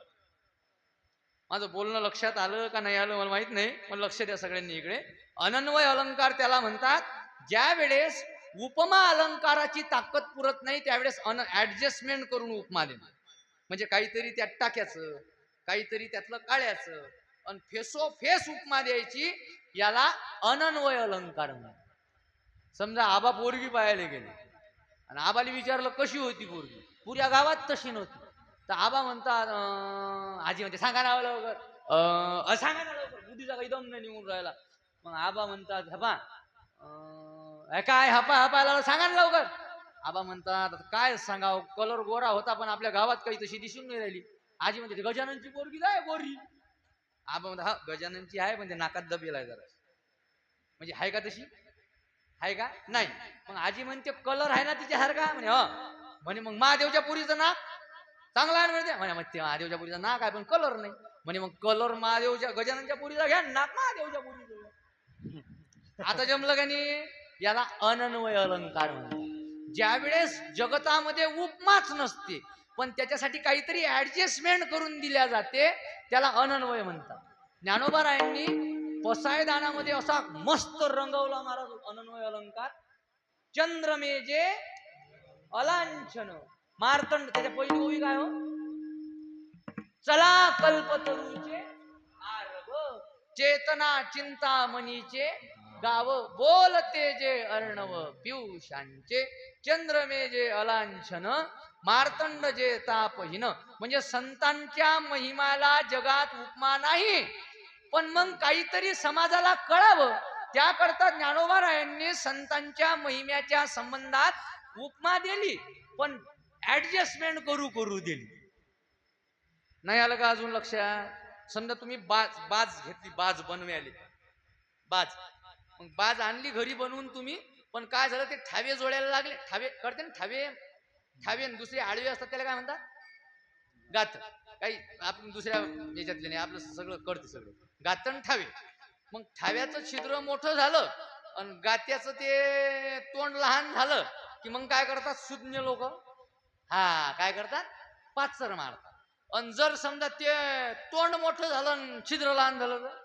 माझं बोलणं लक्षात आलं का नाही आलं मला माहित नाही, पण लक्ष द्या सगळ्यांनी इकडे. अनन्वय अलंकार त्याला म्हणतात, ज्या वेळेस उपमा अलंकाराची ताकद पुरत नाही त्यावेळेस ऍडजस्टमेंट करून उपमा देणं. म्हणजे काहीतरी त्यात टाक्याचं, काहीतरी त्यातलं काळ्याचं, आणि फेसो फेस उपमा द्यायची, याला अनन्वय अलंकार म्हणतात. समजा आबा पोरगी पाहायला गेले आणि आबाला विचारलं कशी होती पोरगी, पुऱ्या गावात तशी नव्हती. तर आबा म्हणतात, आजी म्हणते सांगा ना लवकर, सांगा ना लवकर, बुद्धीचा काही दम नाही निघून राहिला. मग आबा म्हणतात हपा काय हपायला सांगा ना लवकर. आबा म्हणतात काय सांगाव, कलर गोरा होता पण आपल्या गावात काही तशी दिसून नाही राहिली. आजी म्हणते गजाननची पोरगी काय गोरी. आबा म्हणतात हा गजाननची आहे पण ते नाकात दबेल आहे जरा. म्हणजे आहे का तशी? आहे का? नाही. मग आजी म्हणते कलर आहे ना तिच्यासारखा. म्हणे म्हणे मग महादेवच्या पुरीचं नाक चांगला आहे म्हणते. म्हणे महादेवच्या पुरीचं नाक आहे पण कलर नाही. म्हणे मग कलर महादेवच्या गजाननच्या पुरीचा घ्या, नाक महादेवच्या पुरीचं. आता जमलं का नाही? याला अनन्वय अलंकार म्हणतात. ज्यावेळेस जगतामध्ये उपमाच नसते पण त्याच्यासाठी काहीतरी ऍडजस्टमेंट करून दिल्या जाते, त्याला अनन्वय म्हणतात. ज्ञानोबारायांनी पसायदानामध्ये असा मस्त रंगवला महाराज अनन्वय अलंकार. चंद्रमेजे अलांछन मार्तंड. त्याच्या पहिली ओवी काय हो? चला कल्पतरूचे आरव, चेतना चिंतामणीचे गाव, बोलते जे अर्णव पियुषांचे. चंद्रमेजे अलांछन मार्तंड जे तापहीन. म्हणजे संतांच्या महिमाला जगात उपमा नाही, पण मग काहीतरी समाजाला कळावं त्याकरता ज्ञानोबारायांनी संतांच्या महिम्याच्या संबंधात उपमा दिली, पण ऍडजस्टमेंट करू दिली. नाही आलं का अजून लक्षात? समजा तुम्ही बाज घेतली, बाज बनवायला बाज, मग बाज आणली घरी बनवून तुम्ही, पण काय झालं ते ठावे जोडायला लागले. ठावे करते ना, ठावे दुसरे आडवे असतात त्याला काय म्हणतात? गात. काही आपण दुसऱ्या याच्यातले नाही, आपलं सगळं करते सगळं गातन ठावे. मग ठाव्याचं छिद्र मोठं झालं आणि गात्याचं ते तोंड लहान झालं की मग काय करतात सुज्ञ लोक? काय करतात? पाचर मारतात. आणि जर समजा ते तोंड मोठं झालं आणि छिद्र लहान झालं तर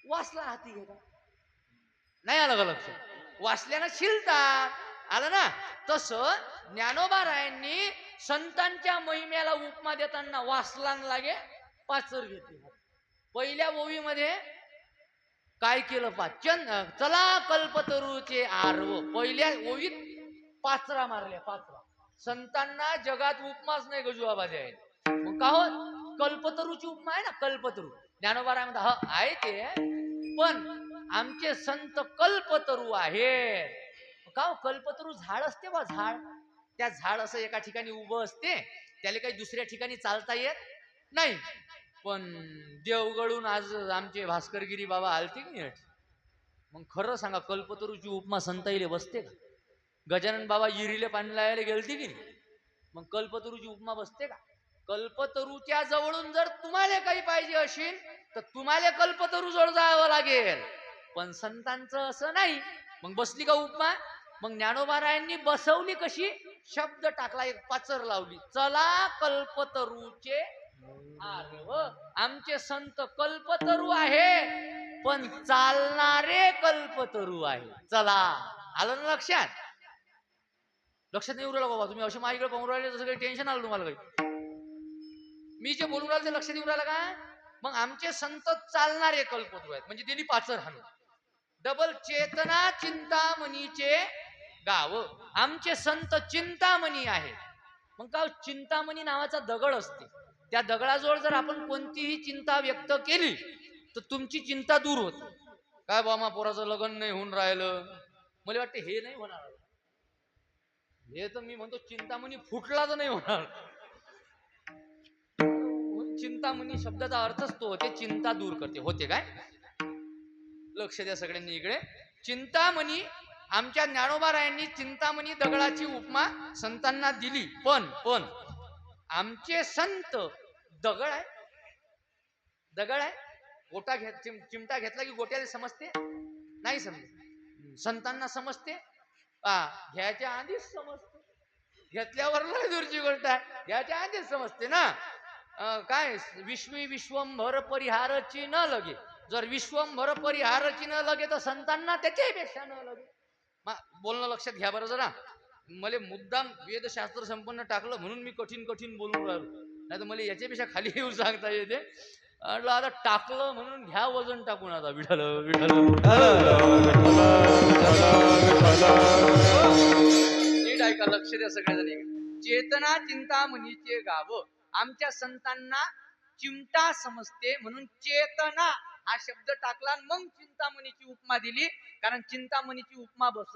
वासला हाती घेतात. नाही आलं का लक्ष? वासल्यानं शिलतात. आलं ना? तसं ज्ञानोबारायांनी संतांच्या महिम्याला उपमा देताना वासलान लागे पाचर घेतली. पहिल्या ओवीमध्ये काय केलं पा? चला कल्पतरूचे आरव. पहिल्या ओवीत पाचरा मारल्या. पाचरा. संतांना जगात उपमाच नाही गजूबाबा द्यायला. मग का हो? कल्पतरूची उपमा आहे ना, कल्पतरू. ज्ञानोबाराय म्हणतात आहे ते, पण आमचे संत कल्पतरू आहेत. का हो? कल्पतरू झाड असते बा, झाड. त्या झाड असं एका ठिकाणी उभं असते, त्याला काही दुसऱ्या ठिकाणी चालता येत नाही. पण देवगडून आज आमचे भास्करगिरी बाबा आलते की नाही, मग खरं सांगा, कल्पतरूची उपमा संताईले बसते का? गजानन बाबा इरीले पाणी लावायला गेलते की नाही, मग कल्पतरूची उपमा बसते का? कल्पतरूच्या जवळून जर तुम्हाला काही पाहिजे असेल तर तुम्हाला कल्पतरू जवळ जावं लागेल, पण संतांचं असं नाही. मग बसली का उपमा? मग ज्ञानोबारायांनी बसवली कशी? शब्द टाकला, एक पाचर लावली, चला कल्पतरूचे आरव. आमचे संत कल्पतरू आहे, पण चालणारे कल्पतरू आहे. चला, आलं ना लक्षात? लक्षात नाही उरलं बाबा, तुम्ही असे माझ्याकडे पाहून राहिले जसं काही टेन्शन आलं तुम्हाला काही. मी जे बोलून राहिलं ते लक्षात येऊन राहिलं का? मग आमचे संत चालणारे कल्पतरू आहेत, म्हणजे त्यांनी पाचर हाणून डबल चेतना चिंतामणीचे गाव. आमचे संत चिंतामणी आहे. मग का चिंतामणी नावाचा दगड असते, त्या दगडाजवळ जर आपण कोणतीही चिंता व्यक्त केली तर तुमची चिंता दूर होते. काय बाबा पोराचं लग्न नाही होऊन राहिलं, मला वाटतं हे नाही होणार, हे तर मी म्हणतो चिंतामणी फुटला तर नाही होणार. चिंतामणी शब्दाचा अर्थच तो होते, चिंता दूर करते. होते काय? लक्ष द्या सगळ्यांनी इकडे. चिंतामणी, आमच्या ज्ञानोबारायांनी चिंतामणी दगडाची उपमा संतांना दिली. पण आमचे संत दगड आहे, दगड आहे. गोटा चिमटा घेतला की गोट्याला समजते? नाही समजते. संतांना समजते? घ्यायच्या आधीच समजते, घेतल्यावर लय दूरची गोष्ट आहे, घ्यायच्या आधीच समजते ना. काय विश्वंभर परिहारची न लगे, जर विश्वंभर परिहारची न लगे तर संतांना त्याच्यापेक्षा न लगे. बोलणं लक्षात घ्या बरं जरा. मला मुद्दाम वेदशास्त्र संपन्न टाकलं म्हणून मी कठीण कठीण बोलून राहिलो, नाही तर मला याच्यापेक्षा खाली येऊन सांगता येते. आता टाकलं म्हणून घ्या वजन टाकून. आता विठ्ठल विठ्ठल नीट ऐका, लक्ष द्या सगळ्याजणी. चेतना चिंतामणीचे गाव. आमच्या संतांना चिमटा समजते म्हणून चेतना हा शब्द टाकला, मग चिंतामणीची उपमा दिली. कारण चिंतामणीची उपमा बस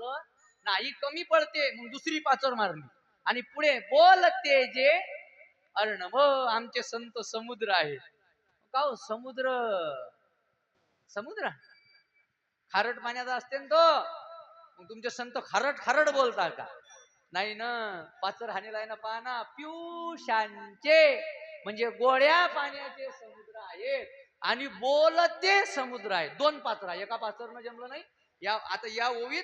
नाही, कमी पडते, मग दुसरी पाचर मारली. आणि पुढे बोलते जे अर्णव. आमचे संत समुद्र आहे. का हो समुद्र? समुद्र खारट पाण्याचा असते ना तो, मग तुमचे संत खारट खारट बोलतात का? नाही ना. पाचर हाणेला आहे ना, पाना पियुषांचे म्हणजे गोड्या पाण्याचे समुद्र आहेत, आणि बोलते समुद्र आहे. दोन पाचर आहे, एका पाचरनं जमलं नाही. आता या ओवीत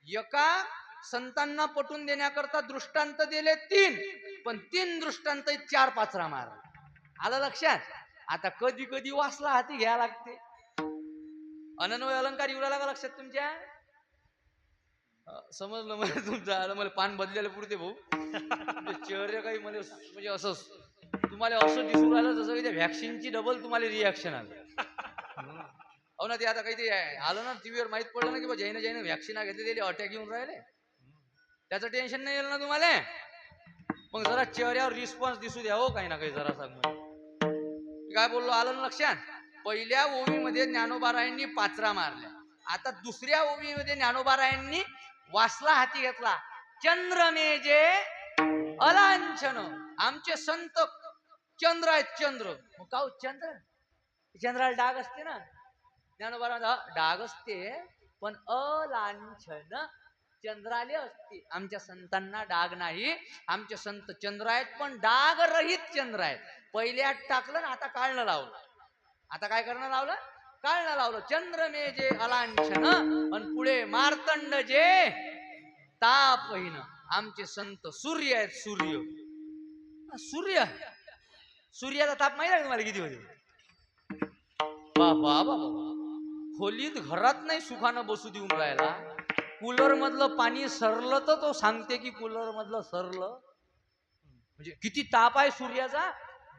एका संतांना पटून देण्याकरता दृष्टांत दिले 3, पण 3 दृष्टांत 4 पाचरा मारा. आलं लक्षात? आता कधी कधी वाचला हाती घ्यायला लागते. अनन्वय अलंकार येऊ लागला लक्षात तुमच्या? समजलं मला तुमचं. आलं मला पान बदलायला पुरते भाऊ. चेहरे काही म्हणजे असं तुम्हाला असं दिसून राहिलं जसं काही त्या व्हॅक्सिनची डबल तुम्हाला रिॲक्शन आलं. हो ना, ते आता काही ते आलं ना टीव्हीवर माहित पडलं ना की जैन व्हॅक्सिन घेतली अटॅक येऊन राहिले, त्याचं टेन्शन नाही येईल ना तुम्हाला. मग जरा चेहऱ्यावर रिस्पॉन्स दिसू द्या हो, काही ना काही जरा सांग. काय बोललो, आलं ना लक्षात? पहिल्या ओवीमध्ये ज्ञानोबारायांनी पाचरा मारल्या. आता दुसऱ्या ओवीमध्ये ज्ञानोबारायांनी वासला हाती घेतला. चंद्रमेजे अलांछन. आमचे संत चंद्र आहेत. चंद्र मग का चंद्र? चंद्राला डाग असते ना. ज्ञानोबा डाग असते पण अलांछन चंद्राले असते. आमच्या संतांना डाग नाही. आमचे संत चंद्र आहेत पण डाग रहित चंद्र आहेत. पहिल्या टाकलं ना, आता काढणं लावलं. आता काय करणं लावलं? काढणं लावलं. चंद्रमेजे अलांछन. आणि पुढे मार्तंड जे तापहीन. आमचे संत सूर्य आहेत. सूर्य सूर्याचा ताप माहिती आहे तुम्हाला किती होते? बाबा बाबा, खोलीत घरात नाही सुखानं बसू देऊन राहिला. कूलर मधलं पाणी सरलं तर तो सांगते की कूलर मधलं सरलं. म्हणजे किती ताप आहे सूर्याचा.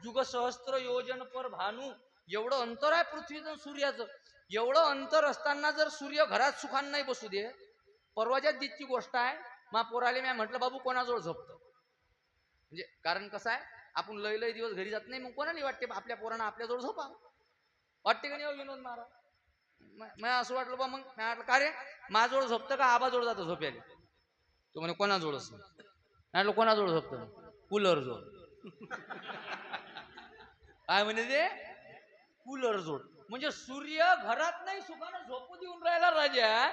जुग सहस्त्र योजन पर भानू. एवढं अंतर आहे पृथ्वीचं सूर्याचं. एवढं अंतर असताना जर सूर्य घरात सुखान नाही बसू दे. परवाच्याच दिवशी गोष्ट आहे. मा पोराले मी म्हटलं बाबू कोणाजवळ झोपतं, म्हणजे कारण कसं आहे आपण लय दिवस घरी जात नाही. मग कोणाला वाटते आपल्या पोरांना आपल्याजवळ झोपा वाटते का नाही विनोद महाराज? मला असं वाटलं बा. मग म्हटलं का रे माझ्याजवळ झोपतं का आबाजवळ जातं झोप्याला? तो म्हणे कोणाजवळच नाही. म्हटलं कोणाजवळ झोपतं? कूलर जवळ. काय म्हणे ते? कूलर जोड. म्हणजे सूर्य घरात नाही सुखानं झोपू देऊन राहिला राजा,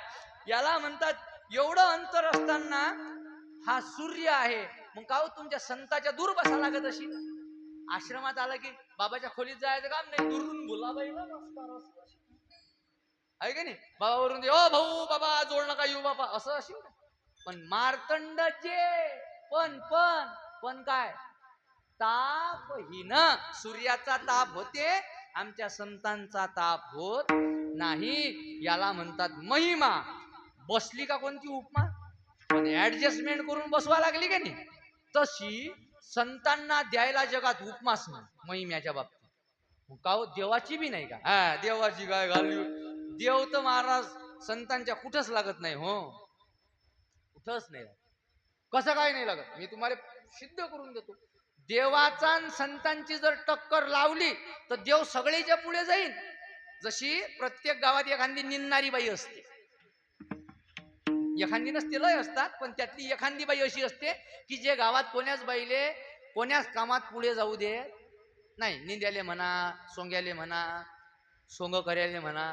याला म्हणतात एवढं अंतर असताना हा सूर्य आहे. मग का हो तुमच्या संताच्या दूर बसा लागत अशी? आश्रमात आला की बाबाच्या खोलीत जायचं काम नाही, दुरून गुलाबाईला नमस्कार आहे की नाही, बाबावरून दे ओ भाऊ बाबा जोड नका येऊ बाबा असं असेल का? पण मार्तंडाचे पण काय तापहीन, सूर्याचा ताप होते, आमच्या संतांचा ताप होत नाही. याला म्हणतात महिमा. बसली का कोणती उपमा, पण ऍडजस्टमेंट करून बसवा लागली का नाही, तशी संतांना द्यायला जगात उपमाच नाही महिम्याच्या बाबतीत. का हो देवाची बी नाही का? हा देवाची काय घालू, देव तर महाराज संतांच्या कुठंच लागत नाही. हो कुठंच नाही लागत. कसं काय नाही लागत, मी तुम्हाला सिद्ध करून देतो. देवाचा आणि संतांची जर टक्कर लावली तर देव सगळेच्या पुढे जाईल. जशी प्रत्येक गावात एखादी निंदणारी बाई असते, एखादी नसते लय असतात, पण त्यातली एखादी बाई अशी असते की जे गावात कोण्याच बाईले कोण्याच कामात पुढे जाऊ दे नाही. निंद्याले म्हणा, सोंग्याले म्हणा, सोंग करायले म्हणा,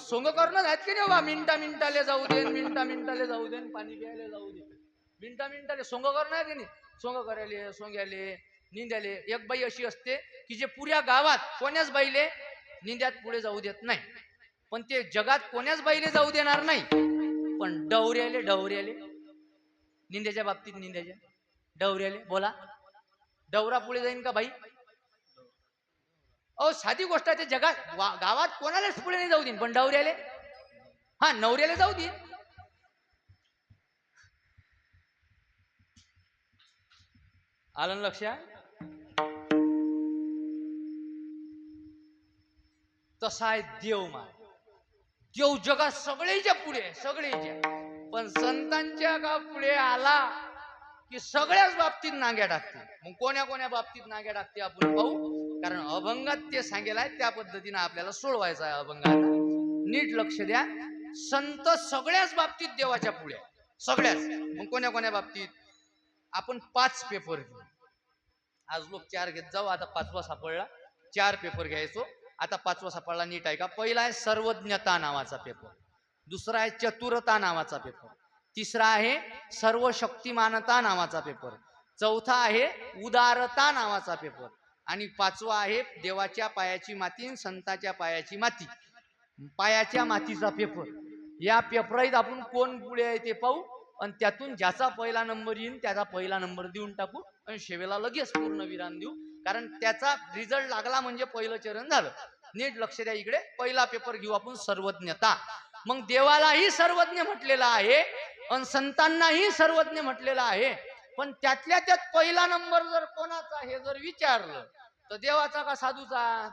सोंग करणं आहेत की नाही बा, मिनिटाले जाऊ दे, मिनिटाले जाऊ दे, पाणी प्यायला जाऊ दे, मिनिटाले सोंग करणं आहे की नाही, सोंग करायले, सोंग्याले, निंद्याले. एक बाई अशी असते की जे पुऱ्या गावात कोण्याच बाईले निंद्यात पुढे जाऊ देत नाही, पण ते जगात कोण्याच बाईले जाऊ देणार नाही. पण डवऱ्याले निंद्याच्या बाबतीत, निंद्याच्या डवऱ्याले बोला, डवरा पुढे जाईन का बाई? अहो साधी गोष्ट आहे, ते जगात गावात कोणालाच पुढे नाही जाऊ देईन, पण डवऱ्याले हा नवऱ्याले जाऊ देईन. आलं ना लक्षात? तसा आहे देव. देव जगात सगळेच्या पुढे, सगळेच्या, पण संतांच्या का पुढे आला की सगळ्याच बाबतीत नांग्या टाकते. मग कोण्या बाबतीत नांग्या टाकते आपण पाहू, कारण अभंगात ते सांगेल आहे त्या पद्धतीने आपल्याला सोडवायचं आहे अभंगात. नीट लक्ष द्या. संत सगळ्याच बाबतीत देवाच्या पुढे, सगळ्याच. मग कोण्या बाबतीत? आपण 5 पेपर घेऊ. आज लोक 4 घेत जाऊ, आता 5वा सापडला. 4 पेपर घ्यायचो, आता 5वा सापडला. नीट आहे का? पहिला आहे सर्वज्ञता नावाचा पेपर, दुसरा आहे चतुरता नावाचा पेपर, तिसरा आहे सर्वशक्तिमानता नावाचा पेपर, चौथा आहे उदारता नावाचा पेपर, आणि 5वा आहे देवाच्या पायाची माती, संताच्या पायाची माती, पायाच्या मातीचा पेपर. या पेपरात आपण कोण पुढे आहे ते पाहू, आणि त्यातून ज्याचा पहिला नंबर येईल त्याचा पहिला नंबर देऊन टाकू, आणि शेवेला लगेच पूर्ण विराम देऊ, कारण त्याचा रिझल्ट लागला म्हणजे पहिलं चरण झालं. नीट लक्ष द्या इकडे. पहिला पेपर घेऊ आपण सर्वज्ञता. मग देवालाही सर्वज्ञ म्हटलेलं आहे आणि संतांनाही सर्वज्ञ म्हटलेलं आहे, पण त्यातल्या त्यात पहिला नंबर जर कोणाचा हे जर विचारलं तर देवाचा का साधूचा?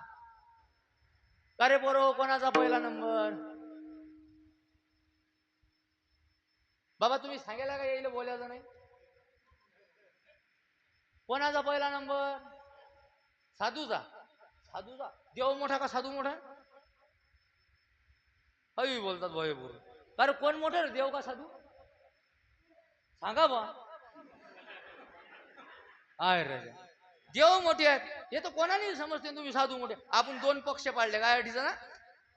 का रे बरोबर, कोणाचा पहिला नंबर? बाबा तुम्ही सांगायला का येईल, बोलायचं नाही. कोणाचा पहिला नंबर? साधूचा. साधूचा. देव मोठा का साधू मोठा? हवी बोलतात भाई बोल. अरे कोण मोठा रे, देव का साधू? सांगा बा. आहे राजा, देव मोठे आहेत हे तर कोणाने समजते. तुम्ही साधू मोठे. आपण 2 पक्ष पाडले काय अडीच ना,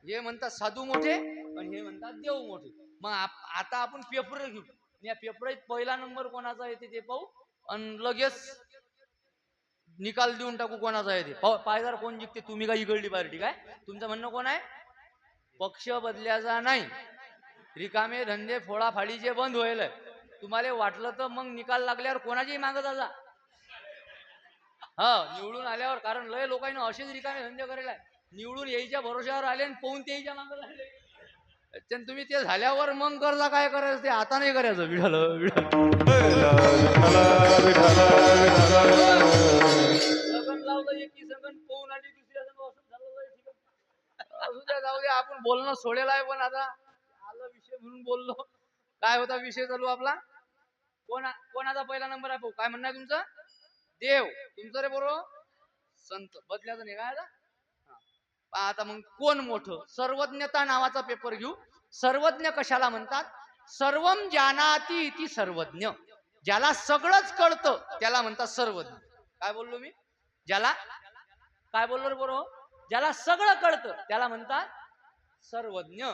हे म्हणतात साधू मोठे आणि हे म्हणतात देव मोठे. मग आता आपण पेपर घेऊ, या पेपरात पहिला नंबर कोणाचा येते ते पाहू, आणि लगेच निकाल देऊन टाकू कोणाचा येते. पायदार कोण जिंकते? तुम्ही का इकडली पार्टी? काय तुमचं म्हणणं कोण आहे? पक्ष बदल्याचा नाही, रिकामे धंदे फोडाफाडीचे बंद व्हायला. तुम्हाला वाटलं तर मग निकाल लागल्यावर कोणाच्याही मागत जा, हा निवडून आल्यावर. कारण लय लोकांनी असेच रिकामे धंदे करायला, निवडून यायच्या भरोश्यावर आले आणि पाहून त्याच्या मागं लागले. तुम्ही ते झाल्यावर मग करता काय करायचं ते आता नाही करायचं. लगन लावलं एकी संगण, पाहून आली दुसऱ्या संग, असं झालं. असू द्या, जाऊ द्या. आपण बोलणं सोडेलं आहे, पण आता आलं विषय म्हणून बोललो. काय होता विषय चालू आपला? कोणाचा पहिला नंबर आहे? काय म्हणणं आहे तुमचं? देव. तुमचं रे बरोबर, संत. बदल्याचं नाही काय आता. मग कोण मोठं? सर्वज्ञता नावाचा पेपर घेऊ. सर्वज्ञ कशाला म्हणतात? सर्वम जानाति इति सर्वज्ञ. ज्याला सगळंच कळतं त्याला म्हणतात सर्वज्ञ. काय बोललो मी? ज्याला काय बोललो रे बरोबर? ज्याला सगळं कळतं त्याला म्हणतात सर्वज्ञ.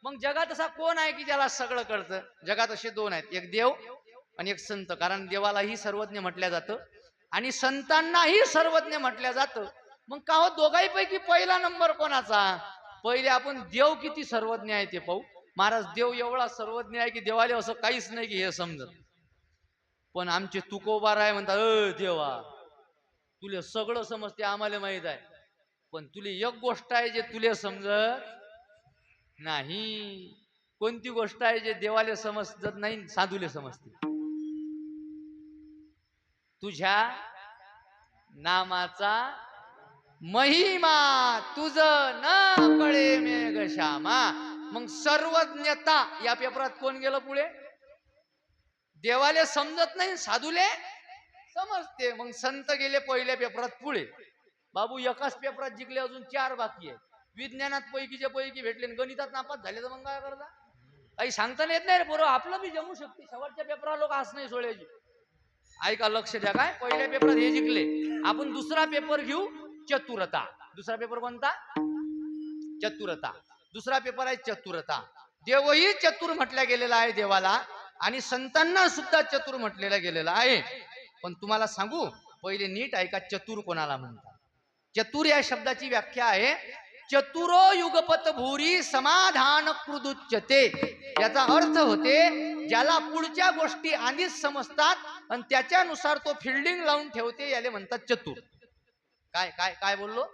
मग जगात असा कोण आहे की ज्याला सगळं कळतं? जगात असे दोन आहेत, एक देव आणि एक संत. कारण देवालाही सर्वज्ञ म्हटलं जातं आणि संतांनाही सर्वज्ञ म्हटलं जातं. मग का हो, दोघांपैकी पहिला नंबर कोणाचा? पहिले आपण देव किती सर्वज्ञ आहे ते पाहू. महाराज, देव एवढा सर्वज्ञ आहे की देवाला असं काहीच नाही की हे समजत. पण आमचे तुकोबार आहे म्हणतात, देवा तुले सगळं समजते, आम्हाला माहित आहे, पण तुले एक गोष्ट आहे जे तुले समजत नाही. कोणती गोष्ट आहे जे देवाले समजत नाही, साधूले समजते? तुझ्या नामाचा महिमा तुझ न कळे मेघ श्यामा. मग सर्वज्ञता या पेपरात कोण गेलं पुढे? देवाले समजत नाही, साधूले समजते. मग संत गेले पहिल्या पेपरात पुढे. बाबू एकाच पेपरात जिंकले, अजून 4 बाकी आहे. विज्ञानात पैकीच्या पैकी भेटले, गणितात नापास झाले तर मग काय करता? काही सांगता येत नाही रे बरोबर. आपलं बी जमू शकते. शेवटच्या पेपरा लोक आज नाही सोडायची. ऐका, लक्ष द्या. काय पहिल्या पेपरात हे जिंकले, आपण दुसरा पेपर घेऊ चतुरता. दुसरा पेपर कोणता? चतुरता. दुसरा पेपर आहे चतुरता. देवही चतुर म्हटल्या गेलेला आहे देवाला, आणि संतांना सुद्धा चतुर म्हटलेला गेलेला आहे. पण तुम्हाला सांगू, पहिले नीट ऐका, चतुर कोणाला म्हणतात? चतुर या शब्दाची व्याख्या आहे, चतुरो युगपत भूरी समाधान कृदुच्यते. याचा अर्थ होते, ज्याला पुढच्या गोष्टी आधीच समजतात आणि त्याच्यानुसार तो फिल्डिंग लावून ठेवते, याले म्हणतात चतुर. काय काय काय बोललो?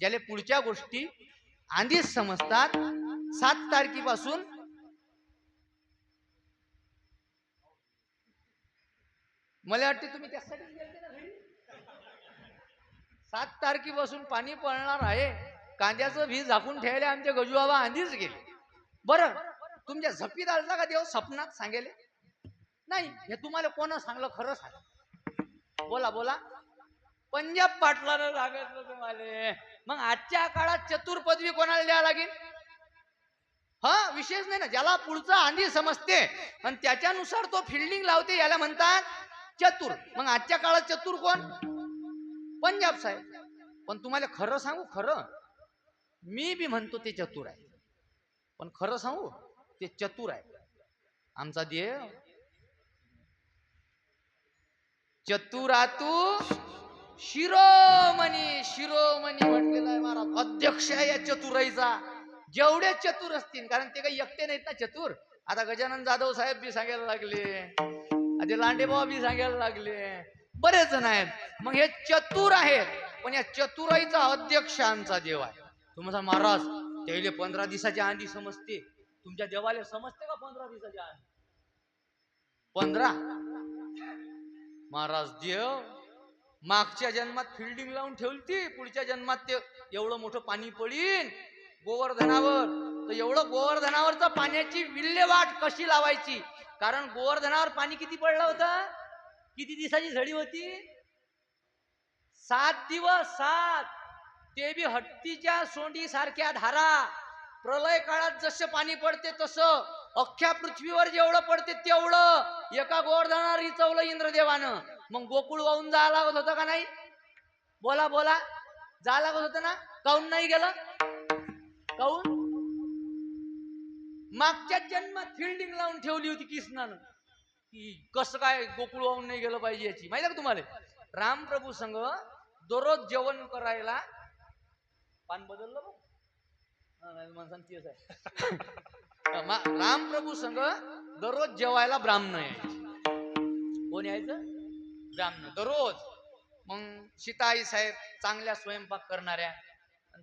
ज्याला पुढच्या गोष्टी आधीच समजतात. 7 तारखेपासून मला वाटते तुम्ही त्यासाठी गेलते ना घरी. 7 तारखेपासून पाणी पडणार आहे, कांद्याचं बी झाकून ठेवले आमचे गजू बाबा आधीच गेले. बरं, तुमच्या झपीत आलता का देव स्वप्नात सांगेले? नाही. हे तुम्हाला कोण सांगलं? खरं सांग, बोला बोला. पंजाब पाटलानं सांगितलं तुम्हाला. मग आजच्या काळात चतुर पदवी कोणाला द्यावं लागेल? हा, विशेष नाही ना. ज्याला पुढचा आधी समजते आणि त्याच्यानुसार तो फिल्डिंग लावते, याला म्हणतात चतुर. मग आजच्या काळात चतुर कोण? पंजाब साहेब. पण तुम्हाला खरं सांगू, खरं मी बी म्हणतो ते चतुर आहे, पण खरं सांगू ते चतुर आहे. आमचा देव चतुरातू शिरोमणी. शिरोमणी म्हटलेला आहे महाराज. अध्यक्ष आहे या चतुराईचा. जेवढे चतुर असतील, कारण ते काही एकटे नाहीत ना चतुर. आता गजानन जाधव साहेब बी सांगायला लागले, आधी लांडेबाबा बी सांगायला लागले, बरेच जण आहेत. मग हे चतुर आहेत, पण या चतुराईचा अध्यक्ष आमचा देव आहे. तुम्हाला महाराज, त्याला 15 दिवसाच्या आधी समजते. तुमच्या देवाला समजते का 15 दिवसाच्या आधी? 15 महाराज देव मागच्या जन्मात फिल्डिंग लावून ठेवली, पुढच्या जन्मात ते एवढं मोठं पाणी पडीन गोवर्धनावर, तर एवढं गोवर्धनावरचं पाण्याची विल्हेवाट कशी लावायची? कारण गोवर्धनावर पाणी किती पडलं होतं? किती दिवसाची झडी होती? 7 दिवस 7. ते बी हत्तीच्या सोंडी सारख्या धारा. प्रलय काळात जसं पाणी पडते तसं अख्ख्या पृथ्वीवर जेवढं पडते तेवढं एका गोवर्धनावर रिचवलं इंद्रदेवानं. मग गोकुळ वाहून जायला लागत होतं का नाही? बोला बोला, जायला लागत होतं ना? काऊन नाही गेलं? काऊन? मागच्या जन्मात फिल्डिंग लावून ठेवली होती कृष्णानं, की कसं काय गोकुळ वाहून नाही गेलं पाहिजे याची. माहिती का तुम्हाला? रामप्रभू संग दररोज जेवण करायला पान बदललं बघ. रामप्रभू संग दररोज जेवायला ब्राह्मण यायचे. कोण यायचं? ब्राह्मण दररोज. मग सीताई साहेब चांगल्या स्वयंपाक करणाऱ्या,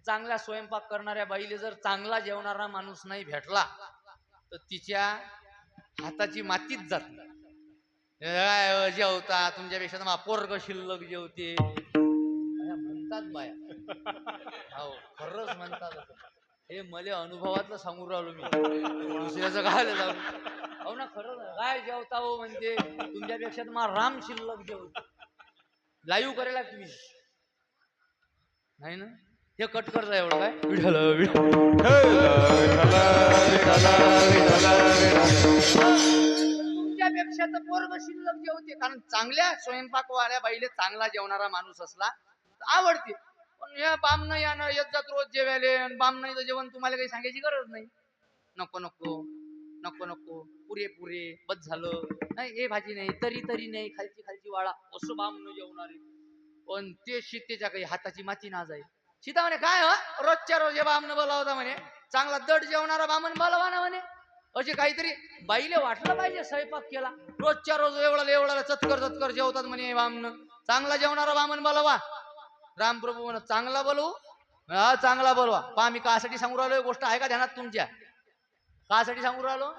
चांगल्या स्वयंपाक करणाऱ्या बाईले जर चांगला जेवणारा माणूस नाही भेटला तर तिच्या हाताची मातीच जात नाही. जेवता तुमच्यापेक्षा तर पोरग शिल्लक जेवते म्हणतात बाया. हो, खरंच म्हणतात. हे मला अनुभवातलं सांगून राहिलो मी, दुसऱ्याचं काय जाऊ. हो ना, खरंच काय जेवता हो म्हणते, तुमच्यापेक्षा तर मला राम शिल्लक जेवते. लाईव्ह करायला तुम्ही नाही ना? हे कट करता एवढं काय? तुमच्यापेक्षा तर पोरग शिल्लक जेवते. कारण चांगल्या स्वयंपाकवाल्या बाईले चांगला जेवणारा माणूस असला तर आवडते. पण हे बामणं यानं येत जात रोज जेवायले, आणि बामणं जेवण तुम्हाला काही सांगायची गरज नाही. नको नको नको नको, पुरे पुरे बस झालं, नाही हे भाजी नाही, तरी तरी नाही, खालची खालची वाळा, असं बामणं जेवणारे. पण ते सीतेच्या काही हाताची माती ना जाईल. सीता म्हणे काय हो, रोजच्या रोज हे बामणं बोलावता म्हणे, चांगला दट जेवणारा बामण बोलावा ना म्हणे. असे काहीतरी बाईले वाटलं पाहिजे स्वयंपाक केला. रोजच्या रोज एवढा चतकर चतकर जेवतात म्हणे बामणं, चांगला जेवणारा बामण बोलावा. रामप्रभू म्हणत चांगला बोलवू, हा चांगला बोलवा. पहा मी कासाठी सांगू राहिलो, गोष्ट आहे का ध्यानात तुमच्या? कासाठी सांगू राहिलो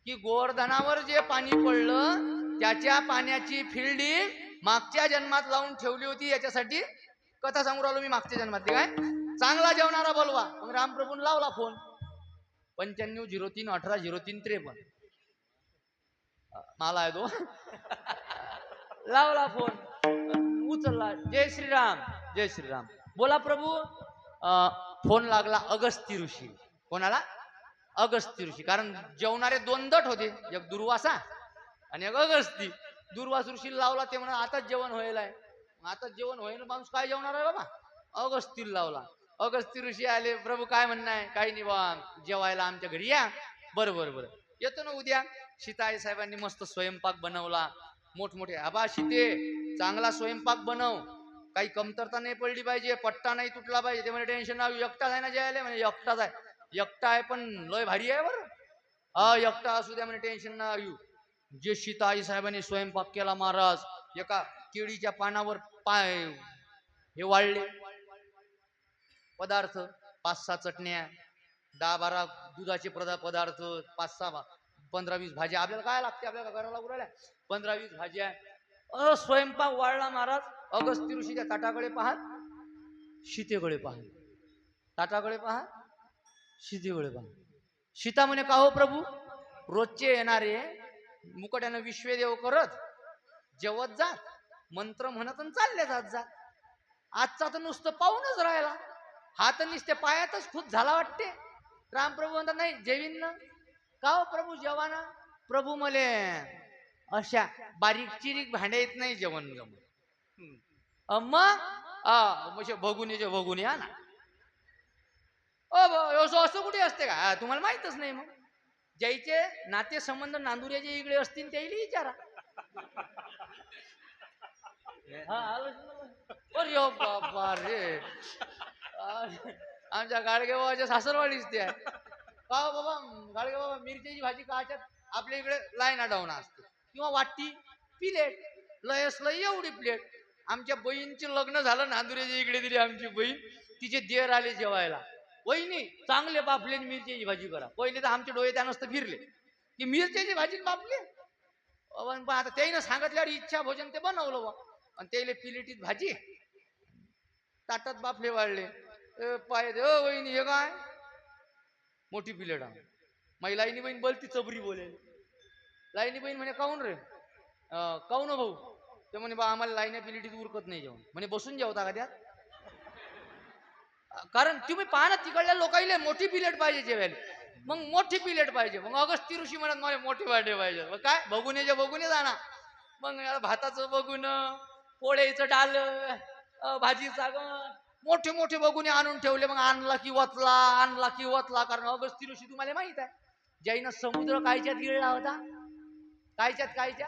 की गोवर्धनावर जे पाणी पडलं त्याच्या पाण्याची फिल्डिंग मागच्या जन्मात लावून ठेवली होती, याच्यासाठी कथा सांगू राहिलो मी. मागच्या जन्मात काय चांगला जेवणारा बोलवा. मग रामप्रभून लावला फोन, 9503180353 मला आहे तो. लावला फोन, उचलला. जय श्रीराम, जय श्रीराम. बोला प्रभू. फोन लागला अगस्ती ऋषी. कोणाला? अगस्ती ऋषी. कारण जेवणारे दोन दट होते, एक दुर्वासा आणि एक अगस्ती. दुर्वास ऋषीला लावला, ते म्हणा आताच जेवण व्हायला आहे. आताच जेवण व्हायला, माणूस काय जेवणार आहे बाबा? अगस्तीला लावला. अगस्ती ऋषी आले. प्रभू काय म्हणणं आहे? काही नाही बा, जेवायला आमच्या घरी या. बरं बरं बरं, येतो ना उद्या. सीताई साहेबांनी मस्त स्वयंपाक बनवला, मोठमोठे. आबा सीते, चांगला स्वयंपाक बनव, काही कमतरता नाही पडली पाहिजे, पट्टा नाही तुटला पाहिजे. ते म्हणजे टेन्शन ना, एकटाच आहे ना जेवायला? म्हणजे एकटाच आहे. एकटा आहे पण लय भारी आहे बरं. एकटा असू द्या म्हणे, टेन्शन ना घेऊ. जे सीताई साहेबांनी स्वयंपाक केला महाराज, एका केळीच्या पानावर पाय हे वाळले पदार्थ, 5-6 चटण्या, 10-12 दुधाचे पदार्थ, 5-6 15-20 भाज्या. आपल्याला काय लागते? आपल्याला घराला उरायला 15-20 भाज्या. स्वयंपाक वाढला महाराज. अगस्ती ऋषीच्या ताटाकडे पाहत, सीतेकडे पाहत. ताटाकडे पाहत, सीतेकडे पाहत. सीता म्हणे का हो प्रभू, रोजचे येणारे मुकट्यानं विश्वेदेव करत जेवत जात, मंत्र म्हणत आणि चालले जात जात. आजचा तर नुसतं पाहूनच राहिला, हा तर नुसते पायातच खुद झाला वाटते. रामप्रभू म्हणतात नाही जेवीन ना. का हो प्रभू जेवाना? प्रभू मले अशा बारीक चिरीक भांड्या येत नाही जेवण जमत. मग भगुनीचे भगुनी हा ना. असं कुठे असते का? तुम्हाला माहितच नाही. मग ज्याचे नाते संबंध नांदुऱ्याच्या इकडे असतील त्याला विचारा. अरे बाबा रे, आमच्या गाडगेबाबाच्या सासरवाडीच ते आहे. का बाबा गाडगे बाबा, मिरच्याची भाजी काच्यात आपल्या इकडे लाईन अडवणं असते, किंवा वाटी प्लेट, लयस लय एवढी प्लेट. आमच्या बहीणचे लग्न झालं, नांदुऱ्याच्या इकडे दिली आमची बहीण. तिचे देर आले जेवायला. वहिनी चांगले बापले मिरच्याची भाजी करा. पहिले तर आमचे डोळे त्या नसतं फिरले की मिरच्याची भाजी बापले. आता त्यानं सांगितल्यावर इच्छा भोजन ते बनवलं बा. आणि त्याला प्लेटीत भाजी, ताटात बाफले वाढले. पाय दे वहिनी, हे काय मोठी प्लेट आहे. माझी लाईनी बहीण बोलती चबरी बोलेल. लाईनी बहीण म्हणे काऊन रे? काऊन भाऊ? ते म्हणे बा आम्हाला लाईन्या प्लेटीत उरकत नाही जेवण. म्हणे बसून जेवता का त्यात? कारण तुम्ही पहा ना, तिकडल्या लोकांना मोठी प्लेट पाहिजे जेवायला. मग मोठी प्लेट पाहिजे. मग अगस्ती ऋषी म्हणत मला मोठे वाटे पाहिजे. मग काय बघुनेचे बघुने जाणार. मग भाताचं बघून, पोळ्याचं डाल, भाजीचा मोठे मोठे बघुने आणून ठेवले. मग आणला की वतला, आणला की वतला. कारण अगस्ती ऋषी तुम्हाला माहित आहे, ज्यानं समुद्र कायच्यात गिळला होता. कायच्यात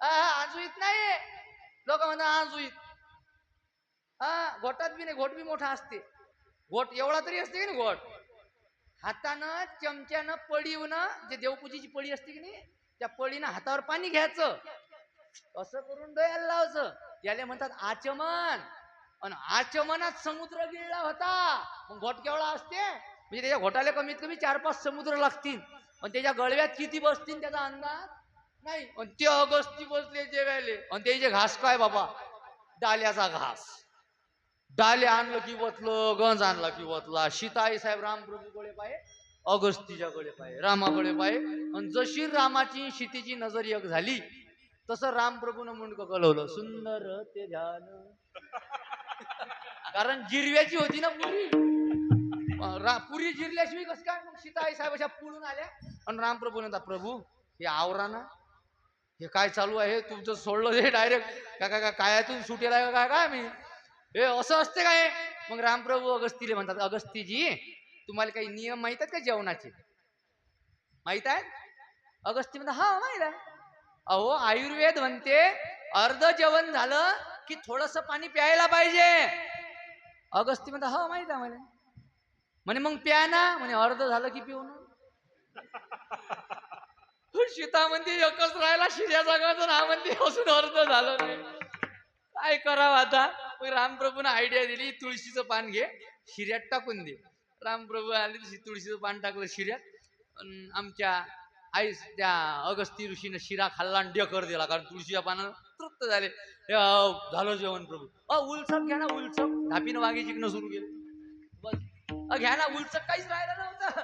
आंजुईत नाही. लोक म्हणतात आंजुईत. घोटात बी नाही. घोट बी मोठा असते. घोट एवढा तरी असते की नाही घोट. हातानं चमच्यानं पळीवनं, जे देवपूजीची पळी असते की नाही, त्या पळीनं हातावर पाणी घ्यायचं, असं करून डोळ्याला लावायचं. याला म्हणतात आचमन. आणि आचमनात समुद्र गिळला होता. मग घोट केवढा असते? म्हणजे त्याच्या घोटाला कमीत कमी 4-5 समुद्र लागतील. पण त्याच्या गळव्यात किती बसतील त्याचा अंदाज नाही. आणि ते अगस्ती बसले जेवायले. आणि त्याचे घास काय बाबा? डाल्याचा घास. डाले आणलं की वतलं, गंज आणला की वतला. सीताई साहेब रामप्रभूकडे पाहे, अगस्तीच्याकडे पाहे, रामाकडे पाहे. आणि जशी रामाची सीतेची नजर एक झाली, तसं रामप्रभूनं मुंडकं कलवलं. सुंदर ते ध्यान. कारण जिरव्याची होती ना पुरी. पुरी जिरल्याशिवाय कसं काय? मग सीताई साहेब अशा पुढून आल्या. आणि रामप्रभू म्हणतात प्रभू हे आवरा ना, हे काय चालू आहे तुमचं? सोडलं हे डायरेक्ट काय काय कायातून सुटेला काय काय मी हे असं असते काय? मग रामप्रभू अगस्तीले म्हणतात, अगस्तीजी तुम्हाला काही नियम माहित आहेत का जेवणाचे? माहित आहेत? अगस्ती म्हणतात हा माहित आहे. अहो आयुर्वेद म्हणते अर्ध जेवण झालं की थोडस पाणी प्यायला पाहिजे. अगस्ती म्हणतात हा माहित आहे मला. म्हणे मग प्या ना. म्हणे अर्ध झालं की पिऊ ना. सीता म्हणते एकच राहिला शिर्या जगाचं ना, म्हणते अजून अर्ध झालं नाही. काय करावं आता? मग रामप्रभूने आयडिया दिली, तुळशीचं पान घे शिर्यात टाकून दे. रामप्रभू आले, तुळशीचं पान टाकलं शिर्यात. आमच्या आई त्या अगस्ती ऋषीने शिरा खाल्ला आणि डेकर दिला, कारण तुळशीच्या पानानं तृप्त झाले. झालं जेवण प्रभू. उलसक घ्या ना, उलसक. धापीनं वांगी चिकणं सुरू केलं. बस घ्या ना उलसक, काहीच राहिलं नव्हतं.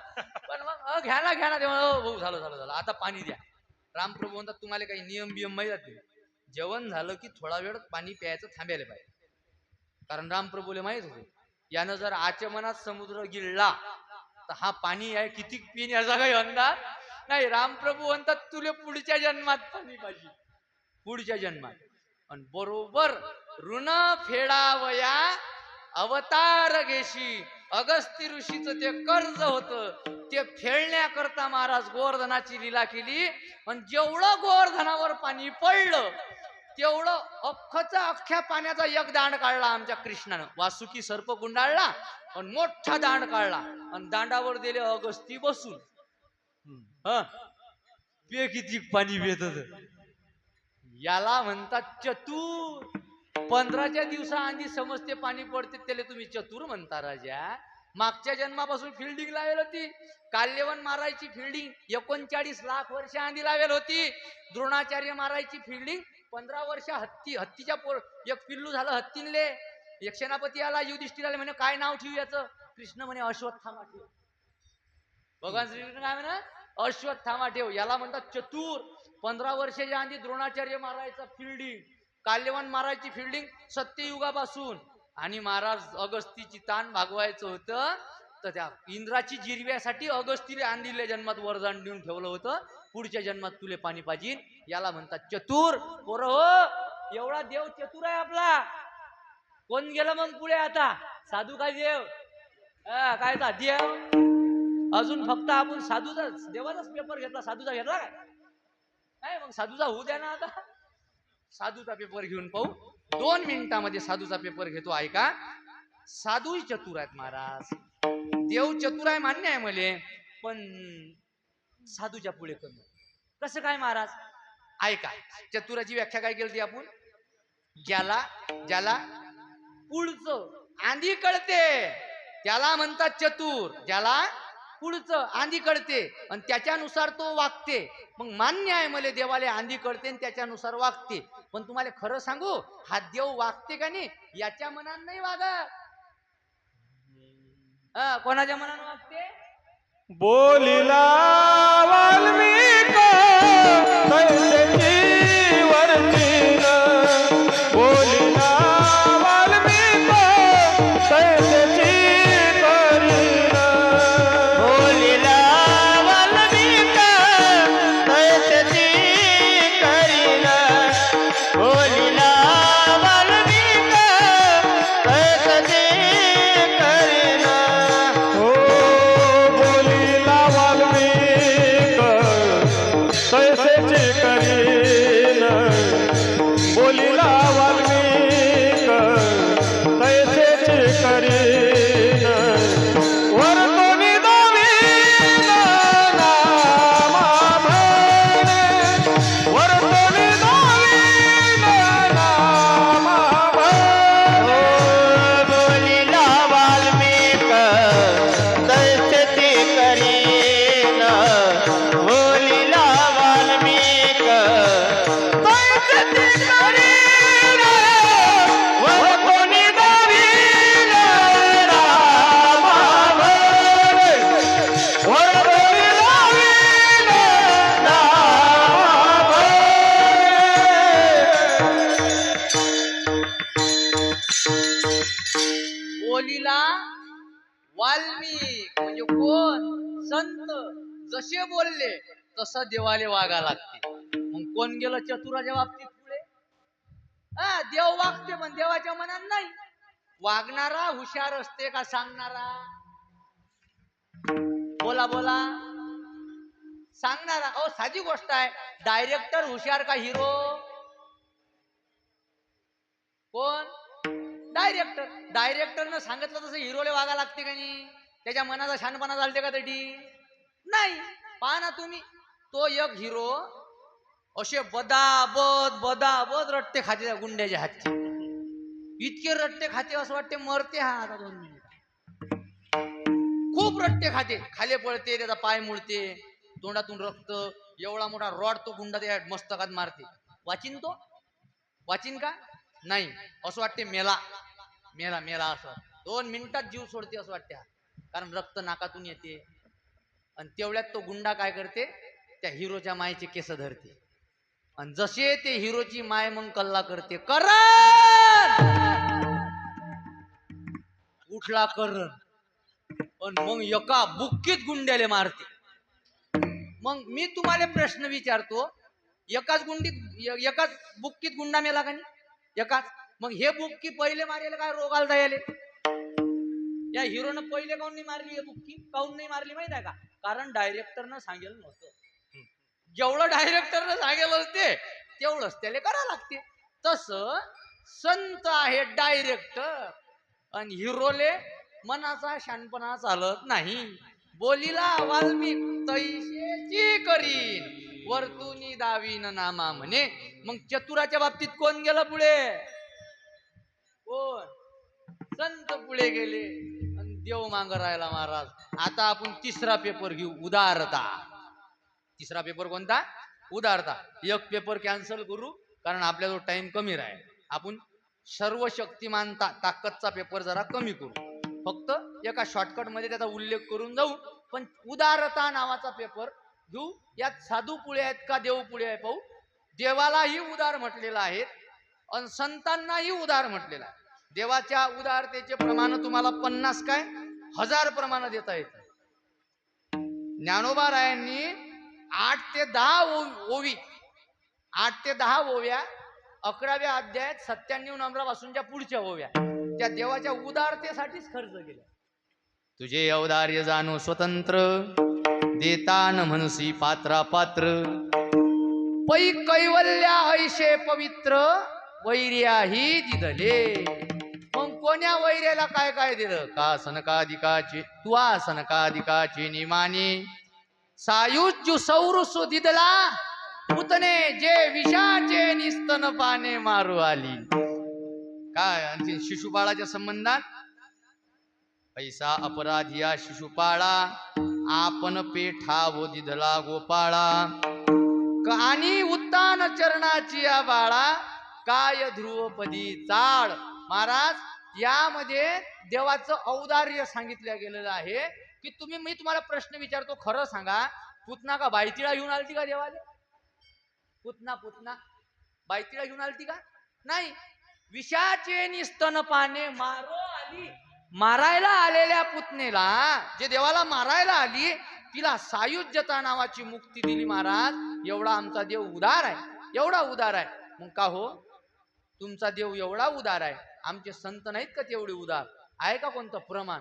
पण मग घ्या ना तेव्हा भाऊ झालं झालं झालं, आता पाणी द्या. रामप्रभू म्हणतात तुम्हाला काही नियम बियम माहित आहे? जेवण झालं की थोडा वेळ पाणी प्यायचं थांबायला पाहिजे. कारण रामप्रभूला माहित होते यानं जर आचमनात समुद्र गिळला तर हा पाणी आहे किती पिन याचा काही अंदाज नाही. रामप्रभू म्हणतात तुले पुढच्या जन्मात पाणी पाहिजे, पुढच्या जन्मात. आणि बरोबर ऋण फेडावया अवतार घेशी, अगस्ती ऋषीचं ते कर्ज होतं ते फेडण्याकरता महाराज गोवर्धनाची लीला केली. आणि जेवढं गोवर्धनावर पाणी पडलं तेवढं अख्ख्या पाण्याचा एक दांड काढला आमच्या कृष्णानं. वासुकी सर्प गुंडाळला आणि मोठा दांड काढला आणि दांडावर दिले अगस्ती बसून. पे किती पाणी पित होत. याला म्हणतात चतुर. 15च्या दिवसाआधी समजते पाणी पडते त्याला तुम्ही चतुर म्हणता राजा. मागच्या जन्मापासून फिल्डिंग लावेल होती, काल्यवन मारायची फिल्डिंग 39 लाख वर्ष आधी लावेल होती. द्रोणाचार्य मारायची फिल्डिंग 15 वर्ष हत्तीच्या एक पिल्लू झालं हत्तींले. एक सेनापती आला युधिष्ठिराला म्हणे काय नाव ठेवू याचं? कृष्ण म्हणे अश्वत्थामा ठेव. भगवान श्रीकृष्ण काय म्हणे अश्वत्थामा ठेव. याला म्हणतात चतुर. 15 वर्षाच्या आधी द्रोणाचार्य मारायचा फिल्डिंग, काल्यवन मारायची फिल्डिंग सत्ययुगापासून. आणि महाराज अगस्तीची ताण भागवायचं होतं तर त्या इंद्राची जिरव्यासाठी अगस्तीला आंधील्या जन्मात वरदान देऊन ठेवलं होतं, पुढच्या जन्मात तुले पाणी पाहिजे. याला म्हणतात चतुर. पोरं हो, एवढा देव चतुर आहे आपला. कोण गेलं मग पुढे आता? साधू काय देव? काय देव? अजून फक्त आपण साधूचा देवाचाच पेपर घेतला, साधूचा घेतला काय? नाही, मग साधूचा होऊ द्या ना. आता साधूचा पेपर घेऊन पाहू. 2 मिनिटांमध्ये साधूचा पेपर घेतो, ऐका. साधू चतुर आहेत महाराज. देव चतुर आहे मान्य आहे मले, पण साधूच्या पुढे कमी. कसं काय महाराज? ऐका. चतुराची व्याख्या काय केली आपण? ज्याला पुढचं आंधी कळते त्याला म्हणतात चतुर. ज्याला पुढचं आंधी कळते आणि त्याच्यानुसार तो वागते. मग मान्य आहे मला देवाले आंधी कळते आणि त्याच्यानुसार वागते. पण तुम्हाला खरं सांगू, हा देव वागते का नाही याच्या मनानं नाही वागत. कोणाच्या मनानं वागते? बोलिला वाल्मिक तैसेची वर्तीन. बोलिला वाल्मिक तैसेची करीन. बोलिला वाल्मिक तैसेची करीन. बोलिला वाल्मिक तैसेची करीन. हो बोलिला वाल्मिक तैसेची करीन. बोलिला वाल्मिक तैसेची करीन. वर्तोनी दावीन नामा भणे. वर्तोनी दावीन नामा भणे. बोलिला वाल्मिक तैसेची करीन. बोलिला वाल्मिक तैसेची करीन. वर्तोनी दावीन नामा भणे. वर्तोनी दावीन नामा भणे. बोलीला वाल्मिक म्हणजे कोण? संत. जसे बोलले तसं देवाले वागा लागते. मग कोण गेलं चतुराच्या बाबतीत पुढे? देव वागते पण देवाच्या मनात नाही. वागणारा हुशार असते का सांगणारा? बोला बोला. सांगणारा. अहो साधी गोष्ट आहे. डायरेक्टर हुशार का हिरो? कोण? डायरेक्टर. डायरेक्टरनं सांगितलं तसं हिरोला वागा लागते का नाही? त्याच्या मनाचा शानपणा झालते का तटी? नाही. पहा ना तुम्ही, तो एक हिरो असे बदाबद रट्टे खाते त्या गुंड्याच्या हातचे. इतके रट्टे खाते असं वाटते मरते हा आता 2 मिनिट. खूप रट्टे खाते. खाली पळते, त्याचा पाय मुळते, तोंडातून रक्त, एवढा मोठा रॉड तो गुंडा त्या मस्तकात मारते. वाचिन तो? वाचिन का? नाही. असं वाटते मेला मेला मेला असं 2 मिनिटात जीव सोडते असं वाटते हा. कारण रक्त नाकातून येते. आणि तेवढ्यात तो गुंडा काय करते, त्या हिरोच्या मायेचे केस धरते. आणि जसे ते हिरोची माय मग कल्ला करते, करण उठला करण, पण मग एका बुक्कीत गुंड्याले मारते. मग मी तुम्हाला प्रश्न विचारतो, एकाच बुक्कीत गुंडा मेला का नाही? एकाच. मग हे बुक्की पहिले मारेल काय रोगाला जायले? या हिरोनं पहिले काऊन नाही मारली? हे बुक्की काऊन नाही मारली माहित आहे का? कारण डायरेक्टरनं सांगेल नव्हतं. जेवढं डायरेक्टरनं सांगेल असते तेवढंच त्याला करावं लागते. तसं संत आहे डायरेक्टर, आणि हिरोले मनाचा शानपणा चालत नाही. बोलीला वाल्मिक तैसेची करीन, वर्तुनी दावीन नामा म्हणे. मग चतुराच्या बाबतीत कोण गेलं पुढे? कोण? संत पुढे गेले आणि देव मांग राहिला महाराज. आता आपण तिसरा पेपर घेऊ, उदारता. तिसरा पेपर कोणता? उदारता. एक पेपर कॅन्सल करू कारण आपल्याजवळ टाइम कमी राहील. आपण सर्व शक्तिमान ताकदचा पेपर जरा कमी करू. फक्त एका शॉर्टकट मध्ये त्याचा उल्लेख करून जाऊ. पण उदारता नावाचा पेपर घेऊ. यात साधू पुढे आहेत का देव पुढे आहे पाहू. देवालाही उदार म्हटलेलं आहे आणि संतांनाही उदार म्हटलेलं आहे. देवाच्या उदारतेचे प्रमाण तुम्हाला 50 काय 1000 प्रमाण देता येत. ज्ञानोबा रायांनी 8 ते 10 ओवी, 8 ते 10 ओव्या 11व्या अध्यायात 97 नंबरापासूनच्या पुढच्या ओव्या त्या देवाच्या उदारतेसाठीच खर्च केल्या. तुझे औदार्य जाणो स्वतंत्र, देतान म्हणसी पात्रा पात्र, पै कैवल्या ऐशे पवित्र, वैर्याही दिदले. मग कोण्या वैर्याला काय काय दिलं? का सनकादिकाचे तुआ सनकादिकाचे निमाने, सायुज्यू सौरुसु दिदला, पुतने जे विषाचे निस्तन पाने मारू आली. काय आणखी शिशुपाळाच्या संबंधात, पैसा अपराधिया शिशुपाळा, आपण पेठावो दिदला गोपाळा, आणि उत्तान चरणाची या बाळा, काय ध्रुवपदी चाळ. महाराज यामध्ये देवाचं औदार्य सांगितलं गेलेलं आहे की मी तुम्हाला प्रश्न विचारतो, खरं सांगा, पुतना का बायतिळा घेऊन आलती का देवाले? पुतना बायतिळा घेऊन आलती का? नाही. विषाचे निस्तन पाने मारो आली. मारायला आलेल्या पुतनेला, जे देवाला मारायला आली, तिला सायुज्यता नावाची मुक्ती दिली. महाराज एवढा आमचा देव उदार आहे, एवढा उदार आहे. मग का हो, तुमचा देव एवढा उदार आहे, आमचे संत नाहीत का तेवढे उदार? आहे का कोणतं प्रमाण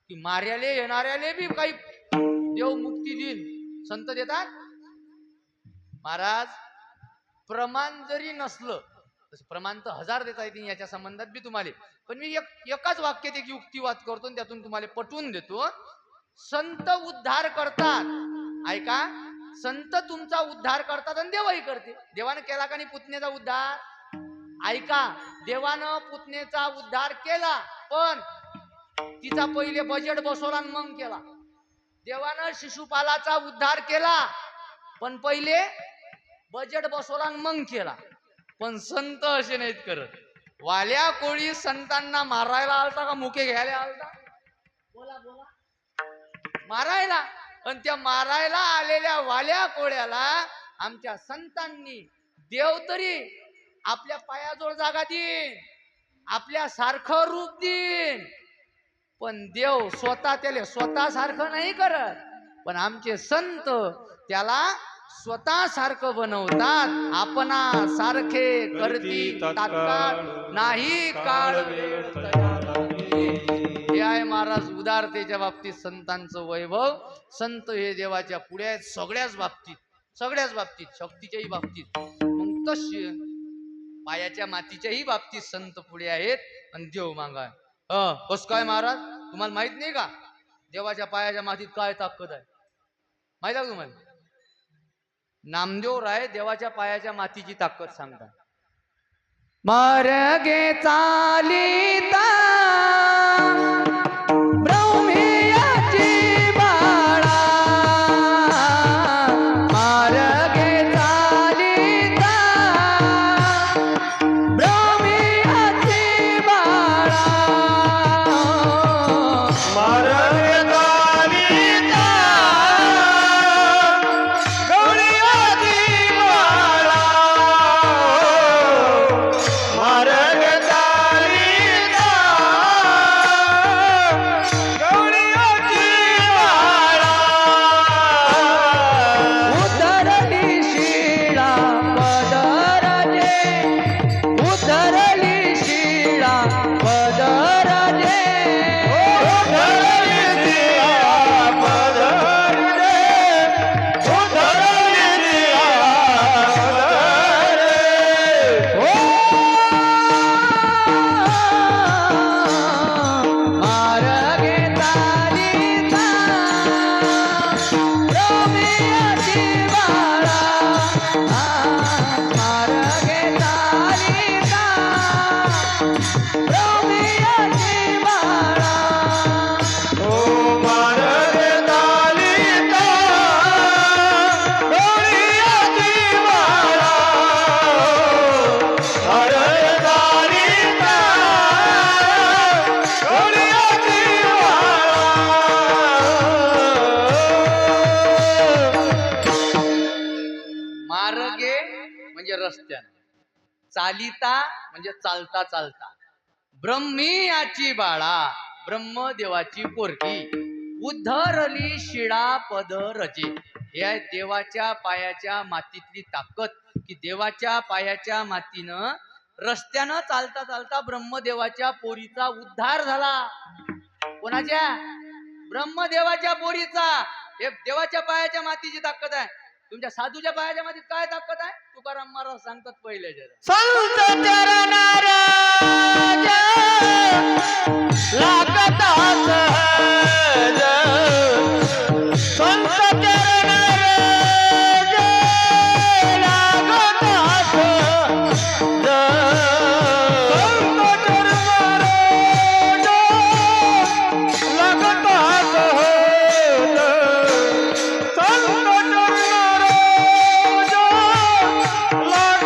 की मार्याले येणाऱ्याले बी काही देव मुक्ती देईल? संत देतात. महाराज प्रमाण जरी नसलं, प्रमाण तर 1000 देता येतील याच्या संबंधात बी तुम्हाला. पण मी एकाच वाक्यात एक युक्तिवाद करतो आणि त्यातून तुम्हाला पटवून देतो. संत उद्धार करतात. ऐका, संत तुमचा उद्धार करतात आणि देवही करते. देवानं केला का नाही पुतनेचा उद्धार? ऐका, देवानं पुतनेचा उद्धार केला, पण तिचा पहिले बजेट बसवला आणि मग केला. देवानं शिशुपालाचा उद्धार केला, पण पहिले बजेट बसवला आणि मग केला. पण संत असे नाहीत करत. वाल्या कोळी संतांना मारायला आलता का मुके घ्यायला आलता? बोला बोला. मारायला. पण त्या मारायला आलेल्या वाल्या कोळ्याला आमच्या संतांनी देव तरी आपल्या पायाजवळ जागा देईन, आपल्या सारखं रूप देईन, पण देव स्वतः त्याला स्वतः सारखं नाही करत. पण आमचे संत त्याला स्वतः सारखं बनवतात. आपणा सारखे करती तात्काळ नाही काळ वेळ तयार. हे आहे महाराज उदारतेच्या बाबतीत संतांचं वैभव. संत हे देवाच्या पुढे आहेत सगळ्याच बाबतीत शक्तीच्याही बाबतीत. मग तशी पायाच्या मातीच्याही बाबतीत संत पुढे आहेत आणि देव मागाय. कस काय महाराज तुम्हाला माहित नाही का देवाच्या पायाच्या मातीत काय ताकद आहे? माहित आहे तुम्हाला? नामदेव राय देवाच्या पायाच्या मातीची ताकद सांगतात. मार्गे चालिता ब्रह्मियाची बाळा, मार्गे चालिता ब्रह्मियाची बाळा, मार्गे चालिता गौरीयाची बाळा, मार्गे चालिता गौरीयाची बाळा, उतरली शिळा पदराजे, उतरली शिळा पदराजे, उतरली सिया पदरे, उतरली सिया पदरे. मार्गे चालिता ब्रह्मियाची बाळा, मार्गे चालिता ब्रह्मियाची बाळा. ओ मार्गे चालिता गौरीयाची बाळा, मार्गे चालिता गौरीयाची बाळा. मार्गे म्हणजे रस्त्याने, चालिता म्हणजे चालता चालता, ब्रह्मियाची बाळा ब्रह्मदेवाची पोरगी, उद्धरली शिळा पदरजे. हे आहे देवाच्या पायाच्या मातीतली ताकद की देवाच्या पायाच्या मातीनं रस्त्यानं चालता चालता ब्रह्मदेवाच्या पोरीचा उद्धार झाला. कोणाच्या? ब्रह्मदेवाच्या पोरीचा. हे देवाच्या पायाच्या मातीची ताकद आहे. तुमच्या साधूच्या पायाच्या मातीत काय ताकद आहे? तुकाराम महाराज सांगतात पहिले जरा. संत चरण राज लागता सहज, संत चरण राज लागता सहज, संत चरण राज लागता सहज, संत चरण राज लागता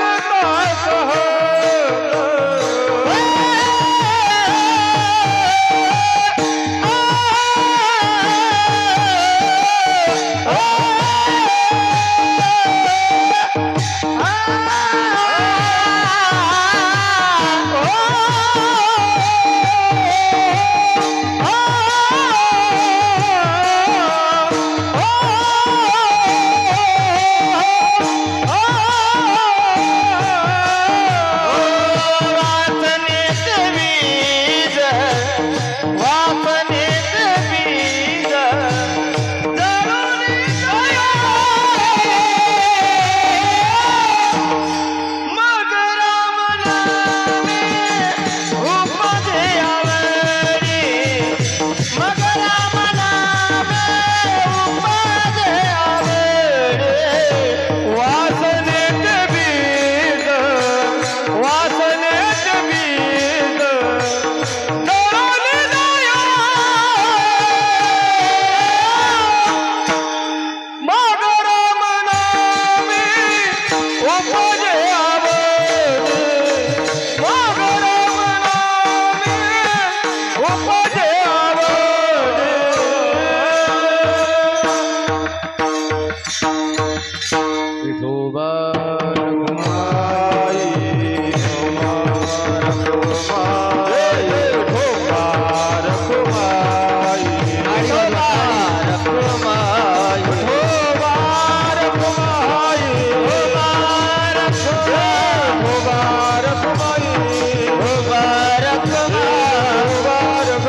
मुबारक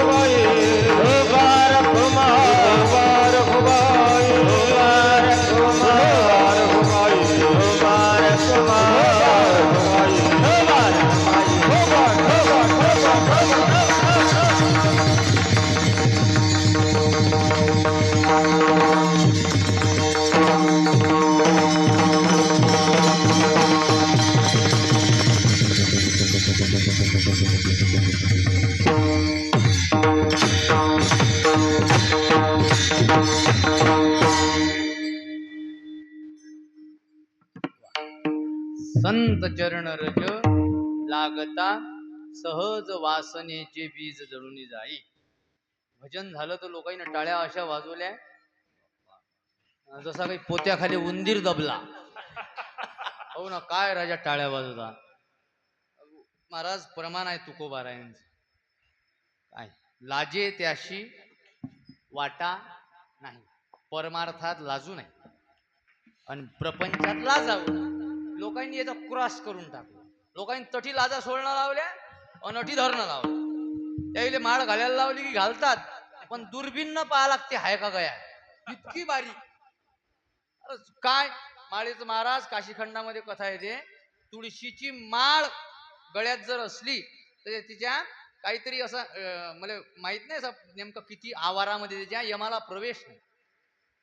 संत चरण रज लागता सहज वासनेचे बीज जळून जाई. भजन झालं तर लोकांनी टाळ्या अशा वाजवल्या जसा काही पोत्याखाली उंदीर दबला. हो ना, काय राजा टाळ्या वाजवता. महाराज प्रमाण आहे तुकोबारायांचं. काय लाजे त्याशी वाटा नाही, परमार्थात लाजू नाही आणि प्रपंचात लाजावं. लोकांनी याचा क्रॉस करून टाकला. लोकांनी तठी लाजा सोडणं लावल्या, अनठी धरणं लावलं. त्यावेळी माळ घालायला लावली की घालतात, पण दुर्बीन न पाहा लागते हाय का गया, इतकी बारीक. काय माळेचं महाराज काशीखंडामध्ये कथा येते, तुळशीची माळ गळ्यात जर असली तर तिच्या काहीतरी असं मला माहित नाही असं नेमकं किती आवारामध्ये त्याच्या यमाला प्रवेश नाही.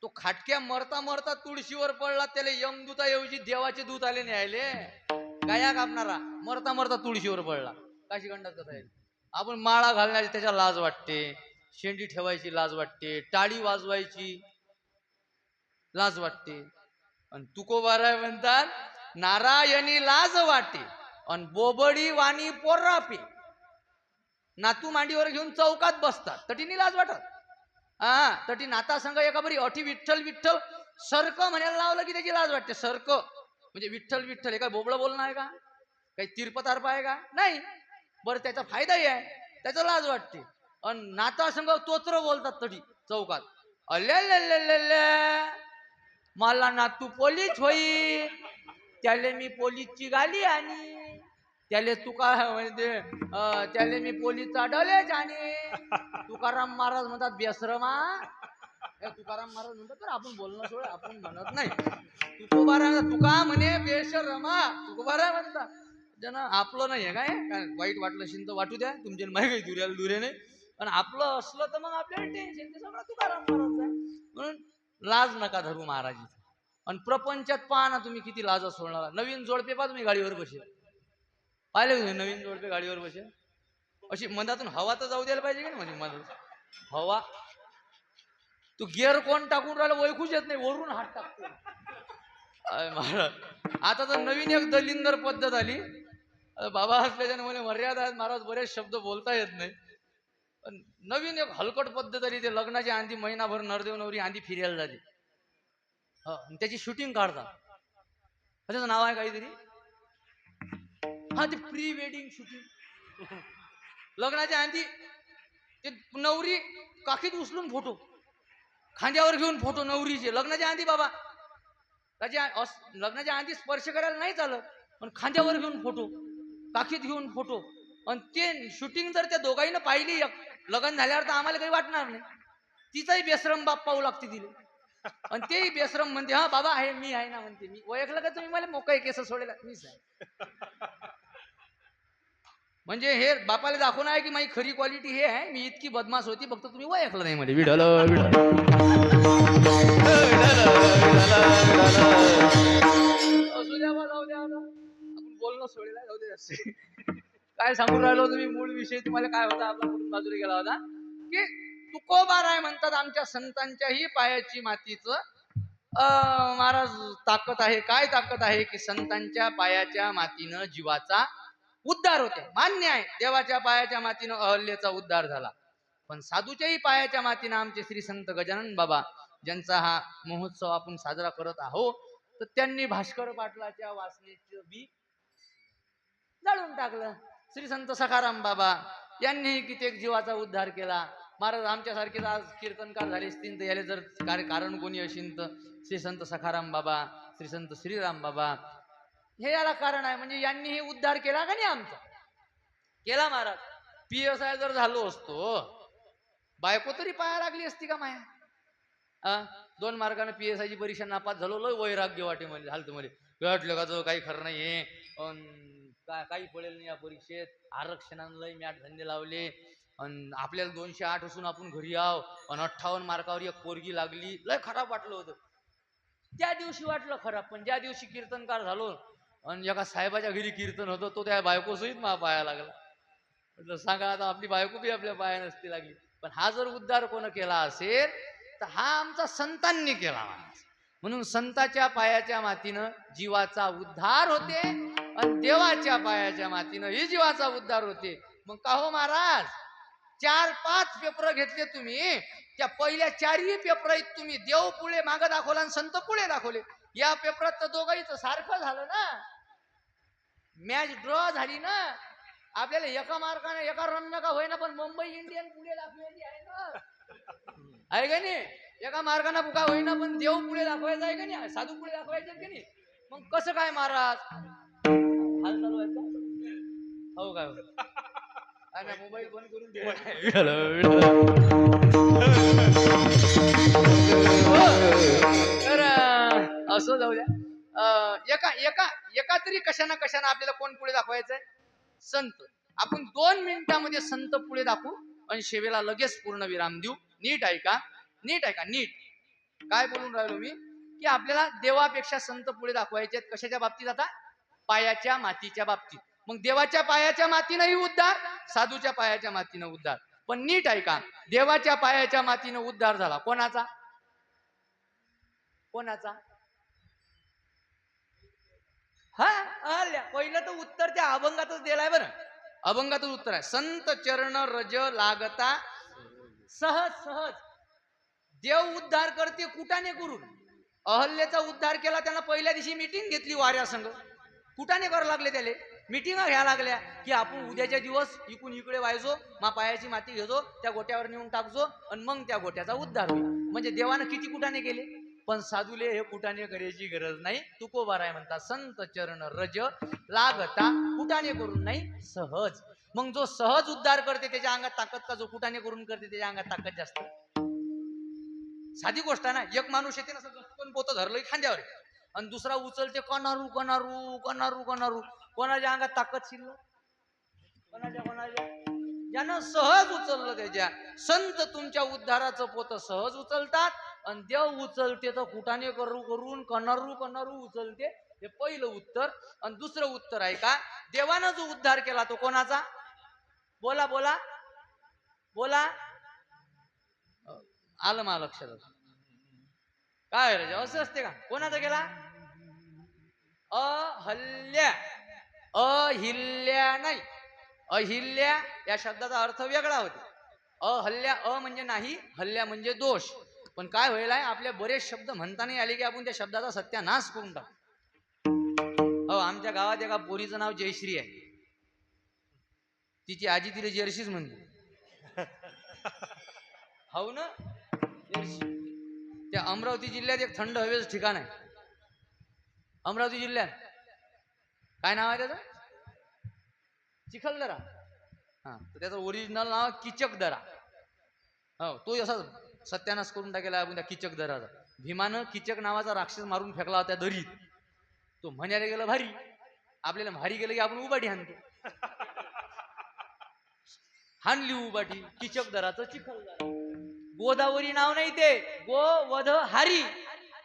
तो खाटक्या मरता मरता तुळशीवर पडला, त्याला यमदूताऐवजी देवाचे दूत आले न्यायले. गाया कापणारा मरता मरता तुळशीवर पडला. काशीखंडात कथा आहे. आपण माळा घालण्याची त्याच्या लाज वाटते, शेंडी ठेवायची लाज वाटते, टाळी वाजवायची लाज वाटते. आणि तुकोबाराय म्हणतात नारायणी लाज वाटे आणि बोबडी वाणी पोर्रापे. नातू मांडीवर घेऊन चौकात बसतात तटीनी लाज वाटत. हा तटी नाता संघ एका बरी अठी विठ्ठल विठ्ठल सर्क म्हणायला लावलं की त्याची लाज वाटते. सर्क म्हणजे विठ्ठल विठ्ठल. हे काय बोबळं बोलणं आहे का, काही तिरपतार्प आहे का, नाही. बरं त्याचा फायदाही आहे, त्याचा लाज वाटते. आणि नाता संघ तोत्र बोलतात तटी चौकात. अल्ले मला नातू पोलीस होई, त्याले मी पोलीसची गाली आणि त्याले तुका म्हणजे त्याले मी पोलीसचा डलेच आणि तुकाराम महाराज म्हणतात बेसरमा. तुकाराम महाराज म्हणतात तर आपण बोलणं सोड, आपण म्हणत नाही. तुकोबारा तुका म्हणे बेशरमा, तुकोबारा म्हणतात. जन आपलं नाही आहे काय वाईट वाटलं असेल तर वाटू द्या, तुमच्या माहिती काही दुऱ्याला दुरे नाही. पण आपलं असलं तर मग आपल्याला टेन्शन, ते सगळं तुकाराम महाराज आहे. म्हणून लाज नका धरू महाराज. आणि प्रपंचात पहा ना तुम्ही किती लाज सोडणार. नवीन जोडपे पहा तुम्ही गाडीवर बसेल, पाहिले तुम्ही नवीन जोडपे गाडीवर बसेल. अशी मधातून हवा तर जाऊ द्यायला पाहिजे की नाही. म्हणजे मध हवा तू गिअर कोण टाकून राहिला ओळखूच येत नाही, वरून हात टाकतो महाराज. आता तर नवीन एक दलिंदर पद्धत आली. बाबा असल्याच्याने मला मर्यादा आहेत महाराज, बरेच शब्द बोलता येत नाही. पण नवीन एक हलकट पद्धत आली. ते लग्नाच्या आधी महिनाभर नरदेव नवरी आधी फिरायला जाते, त्याची शूटिंग काढतात. त्याचं नाव आहे काहीतरी, हा ते प्री वेडिंग शूटिंग. लग्नाच्या आधी ते नवरी काखीत उचलून फोटो, खांद्यावर घेऊन फोटो नवरीचे. लग्नाच्या आधी बाबा, लग्नाच्या आधी स्पर्श करायला नाही चालत, पण खांद्यावर घेऊन फोटो, काखीत घेऊन फोटो. आणि ते शूटिंग जर त्या दोघांना पाहिली लग्न झाल्यावर तर आम्हाला काही वाटणार नाही. तिचाही बेसरम बाप पाहू लागते तिला. आणि तेही बेसरम म्हणते हा बाबा आहे, मी आहे ना म्हणते. मी ओळखलं का तुम्ही मला, मोकळे केस सोडेला मीच आहे. म्हणजे हे बापाला दाखवून आहे की माझी खरी क्वालिटी हे आहे, मी इतकी बदमाश होती, फक्त तुम्ही ओळखलं नाही मध्ये. विडल असू द्या बा, जाऊ द्या. आपण बोलणं सोडेला, जाऊ दे. काय सांगून राहिलो तुम्ही, मूळ विषय तुम्हाला काय होता आपला, कुठून बाजूला गेला होता. की तुकोबाराय म्हणतात आमच्या संतांच्याही पायाची मातीचं महाराज ताकद आहे. काय ताकद आहे की संतांच्या पायाच्या मातीनं जीवाचा उद्धार होते. मान्य आहे, देवाच्या पायाच्या मातीनं अहल्येचा उद्धार झाला. पण साधूच्याही पायाच्या मातीनं आमचे श्री संत गजानन बाबा, ज्यांचा हा महोत्सव आपण साजरा करत आहोत, तर त्यांनी भास्कर पाटलाच्या वासनेचं बी जाळून टाकलं. श्री संत सखाराम बाबा यांनीही कित्येक जीवाचा उद्धार केला. महाराज आमच्यासारखे आज कीर्तनकार झाले असतील तर याला जर कारण कोणी असेल तर श्री संत सखाराम बाबा, श्री संत श्रीराम बाबा हे याला कारण आहे. म्हणजे यांनीही उद्धार केला का नाही आमचा, केला महाराज. PSI जर झालो असतो, बायको तरी पाया लागली असती का माया. 2 मार्काने PSI ची परीक्षा नापास झालो, लय वैराग्य वाटे म्हणजे झालं. मला वाटलं का तो काही खरं नाही आहे, काही पडेल नाही या परीक्षेत. आरक्षणानं लय मॅट धंदे लावले आणि आपल्याला 208 असून आपण घरी आव आणि 58 मार्कावर एक पोरगी लागली. लय खराब वाटलं होतं त्या दिवशी, वाटलं खराब. पण ज्या दिवशी कीर्तनकार झालो आणि एका साहेबाच्या घरी कीर्तन होतं, तो त्या बायको सहित मला पाया लागला. म्हटलं सांगा आता, आपली बायको बी आपल्या पाया नसती लागली. पण हा जर उद्धार कोण केला असेल तर हा आमचा संतांनी केला. म्हणून संताच्या पायाच्या मातीनं जीवाचा उद्धार होते आणि देवाच्या पायाच्या मातीनं ही जीवाचा उद्धार होते. मग का हो महाराज, 4-5 पेपर घेतले तुम्ही, त्या पहिल्या 4ही पेपरात तुम्ही देव पुढे माग दाखवला आणि संत पुढे दाखवले. या पेपरात तर दोघांचं सारखं झालं ना, मॅच ड्रॉ झाली ना. आपल्याला एका मार्काने एका रन का होईना, पण मुंबई इंडियन पुढे दाखवायची आहे ना, आहे का नाही? एका मार्गाने पुका होईना, पण देव पुढे दाखवायचा आहे का नाही, साधू पुढे दाखवायचे का नाही. मग कसं काय महाराज हाल चालू आहे का? हो काय मोबाईल बंद करून दे. तर असं जाऊ द्या. एका एका एका तरी कशाना कशाना आपल्याला कोण पुढे दाखवायचंय? संत. आपण 2 मिनिटांमध्ये संत पुढे दाखवू आणि शेवेला लगेच पूर्ण विराम देऊ. नीट ऐका, नीट ऐका, नीट. काय बोलून राहिलो मी? की आपल्याला देवापेक्षा संत पुढे दाखवायचे आहेत. कशाच्या बाबतीत? आता पायाच्या मातीच्या बाबतीत. मग देवाच्या पायाच्या मातीनंही उद्धार, साधूच्या पायाच्या मातीनं उद्धार. पण नीट ऐका, देवाच्या पायाच्या मातीनं उद्धार झाला कोणाचा? कोणाचा? हा, पहिलं तर उत्तर त्या अभंगातच दिलाय बरं. अभंगातच उत्तर आहे. संत चरण रज लागता सहज सहज. देव उद्धार करते कुटाने करून. अहल्येचा उद्धार केला, त्यांना पहिल्या दिवशी मीटिंग घेतली वाऱ्या संघ. कुटाने करावं लागले त्याले, मीटिंग घ्यायला लागल्या की आपण उद्याच्या दिवस इकून इकडे व्हायचो, मा पायाची माती घेतो, त्या गोट्यावर नेऊन टाकजो आणि मग त्या गोट्याचा उद्धार होईल. म्हणजे देवानं किती कुटाने केले. पण साधूले हे कुटाने करायची गरज नाही. तुकोबार आहे म्हणतात, संत चरण रज लागता कुटाने करून नाही सहज. मग जो सहज उद्धार करते त्याच्या अंगात ताकद का जो कुटाने करून करते त्याच्या अंगात ताकद जास्त? साधी गोष्ट आहे ना. एक माणूस येते ना, पण पोतं धरलं खांद्यावर आणि दुसरा उचलते कणारू कणारू कणारू कणारू. कोणाच्या अंगात ताकद शिल्लक? कोणाच्या ज्यानं सहज उचललं त्याच्या. संत तुमच्या उद्धाराचं पोतं सहज उचलतात आणि देव उचलते तर कुटाने करून कणारू कणारू उचलते. हे पहिलं उत्तर. आणि दुसरं उत्तर आहे का, देवानं जो उद्धार केला तो कोणाचा? बोला बोला बोला. आलं मला लक्षात. काय रे असं असते का? कोणाचा केला? अहल्या. अहिल्या नाही, अहिल्या या शब्दाचा अर्थ वेगळा होता. अहल्या म्हणजे नाही, हल्ल्या म्हणजे दोष. पण काय होईल आहे, आपले बरेच शब्द म्हणता नाही आले की आपण त्या शब्दाचा सत्यानाश करून टाकू. आमच्या गावात एका पोरीचं नाव जयश्री आहे. तिची आजी तिला जर्सीच म्हणते. हो ना, जर्सी. त्या अमरावती जिल्ह्यात एक थंड हवेचं ठिकाण आहे. अमरावती जिल्ह्यात काय नाव आहे त्याचं? चिखलदरा. हा, तर त्याचं ओरिजिनल नाव किचकदरा. हो, तो असा सत्यानाश करून टाकेला आपण त्या किचकदराचा. भीमानं किचक नावाचा राक्षस मारून फेकला होता दरीत. तो म्हणायला गेलं भारी. आपल्याला भारी गेलं की आपण उभाटी हाणतो. हाणली उभाटी किचकदराचं चिखलदरा. गोदावरी नाव नाही ते, गोवध हारी.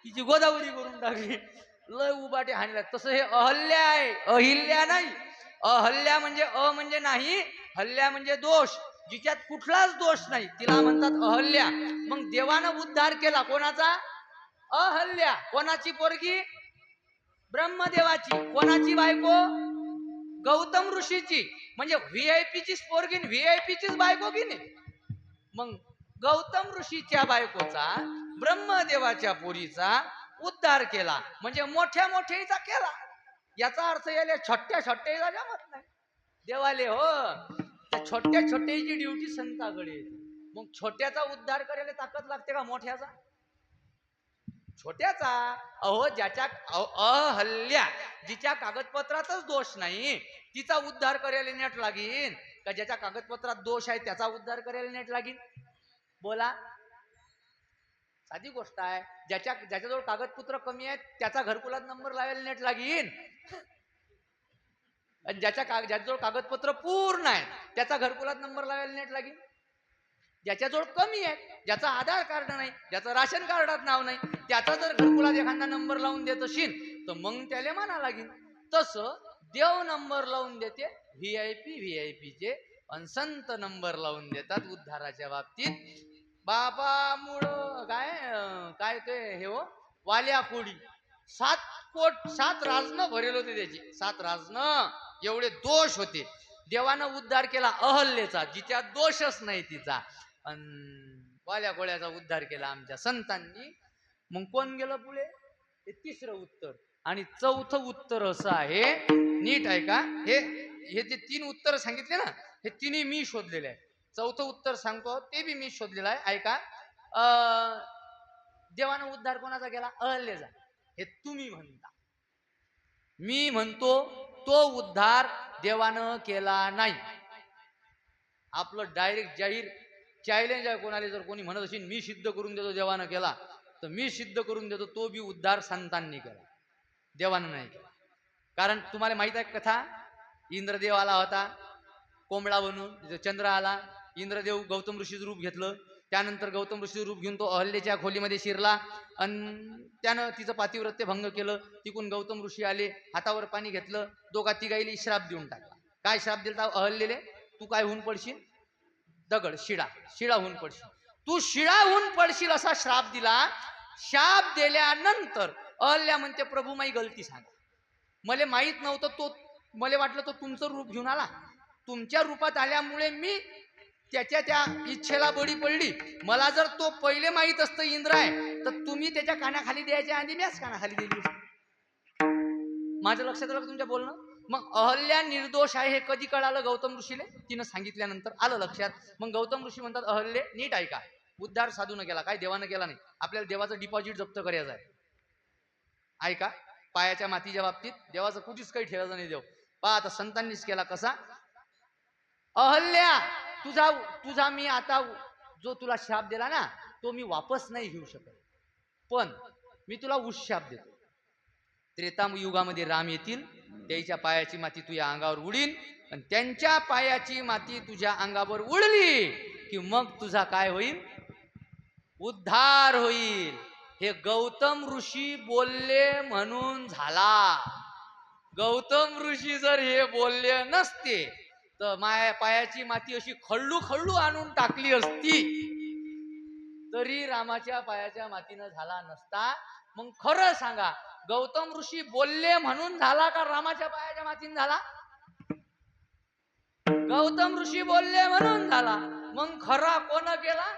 तिची गोदावरी करून टाकली. लय उभाटे हाणल्या. तसं हे अहल्या आहे, अहिल्या नाही. अहल्या म्हणजे म्हणजे नाही, हल्ल्या म्हणजे दोष. जिच्यात कुठलाच दोष नाही तिला म्हणतात अहल्या. मग देवानं उद्धार केला कोणाचा? अहल्या. कोणाची पोरगी? ब्रह्मदेवाची. कोणाची बायको? गौतम ऋषीची. म्हणजे व्हीआयपीचीच पोरगी, व्हीआयपीचीच बायको की नाही. मग गौतम ऋषीच्या बायकोचा, ब्रह्मदेवाच्या पोरीचा उद्धार केला. म्हणजे मोठ्या मोठ्याचा केला. याचा अर्थ याले छोट्या छोट्याचा जमत नाही देवाले. हो, त्या छोट्या छोट्याची ड्युटी संताकडे. मग छोट्याचा उद्धार करायला ताकद लागते का मोठ्याचा? छोट्याचा. अहो ज्याच्या अहल्या, जिच्या कागदपत्रातच दोष नाही तिचा उद्धार करायला नेट लागीन का ज्याच्या कागदपत्रात दोष आहे त्याचा उद्धार करायला नेट लागीन? बोला. साधी गोष्ट आहे. ज्याच्याजवळ कागदपत्र कमी आहेत त्याचा घरकुलात नंबर लावायला नेट लागीन. आणि ज्याच्याजवळ कागदपत्र पूर्ण आहे त्याचा घरकुलात नंबर लावायला नेट लागीन. ज्याच्याजवळ कमी आहे, ज्याचा आधार कार्ड नाही, ज्याचं राशन कार्डात नाव नाही, त्याचा जर घरकुलात एखादा नंबर लावून देत असेल तर मग त्याला म्हणा लागेल. तसं देव नंबर लावून देते व्हीआयपीचे, आणि संत नंबर लावून देतात उद्धाराच्या बाबतीत. बाबा मुळ काय ते हे हो वाल्या कोडी 7 राजनं भरेल होते त्याचे 7 राजनं एवढे दोष होते. देवानं उद्धार केला अहल्येचा जिच्या दोषच नाही तिचा वाल्या कोळ्याचा उद्धार केला आमच्या संतांनी. मग कोण गेलं पुढे हे तिसरं उत्तर. आणि चौथं उत्तर असं आहे नीट आहे का हे जे 3 उत्तर सांगितले ना हे तिन्ही मी शोधलेले आहे. चौथं उत्तर सांगतो ते बी मी शोधलेलं आहे ऐका. देवानं उद्धार कोणाचा केला अहल्येचा हे तुम्ही म्हणता. मी म्हणतो तो उद्धार देवानं केला नाही. आपलं डायरेक्ट जाहीर चॅलेंज आहे. कोणाला जर कोणी म्हणत असेल मी सिद्ध करून देतो देवानं केला तर मी सिद्ध करून देतो तो बी उद्धार संतांनी केला देवानं नाही केला. कारण तुम्हाला माहित आहे कथा इंद्रदेव आला होता कोंबडा बनून चंद्र आला. इंद्रदेव गौतम ऋषीचं रूप घेतलं. त्यानंतर गौतम ऋषीचं रूप घेऊन तो अहल्येच्या खोलीमध्ये शिरला आणि त्यानं तिचं पातिव्रत्य भंग केलं. तिकून गौतम ऋषी आले हातावर पाणी घेतलं दोघा तिघाईली श्राप देऊन टाकला. काय श्राप दिला अहल्येले तू काय होऊन पडशील दगड शिळा होऊन पडशील तू शिळा होऊन पडशील असा श्राप दिला. शाप दिल्यानंतर अहल्या म्हणते प्रभू माई गलती सांगा मला माहित नव्हतं तो मला वाटलं तो तुमचं रूप घेऊन आला तुमच्या रूपात आल्यामुळे मी त्याच्या त्या इच्छेला बळी पडली. मला जर तो पहिले माहित असतं इंद्र आहे तर तुम्ही त्याच्या कानाखाली द्यायच्या आधी मीच कानाखाली दिली. माझ्या लक्षात आलं तुमच्या बोलणं. मग अहल्या निर्दोष आहे हे कधी कळालं गौतम ऋषीले तिनं सांगितल्यानंतर आलं लक्षात. मग गौतम ऋषी म्हणतात अहल्ये नीट ऐका उद्धार साधून केला काय देवानं केला नाही. आपल्याला देवाचं डिपॉझिट जप्त करायचं आहे. ऐका पायाच्या मातीच्या बाबतीत देवाचं कुठेच काही ठेवायचं नाही. देव पहा आता संतांनीच केला कसा. अहल्या तुझा मी आता जो तुला शाप दिला ना तो मी वापस नाही घेऊ शकत पण मी तुला उशाप देतो. त्रेतायुगामध्ये राम येतील त्याच्या पायाची माती तुझ्या अंगावर उडीन आणि त्यांच्या पायाची माती तुझ्या अंगावर उडली की मग तुझा काय होईल उद्धार होईल. हे गौतम ऋषी बोलले म्हणून झाला. गौतम ऋषी जर हे बोलले नसते तर माया पायाची माती अशी खळू आणून टाकली असती तरी रामाच्या पायाच्या मातीनं झाला नसता. मग खरं सांगा गौतम ऋषी बोलले म्हणून झाला का रामाच्या पायाच्या मातीनं झाला. गौतम ऋषी बोलले म्हणून झाला. मग खरा कोण केला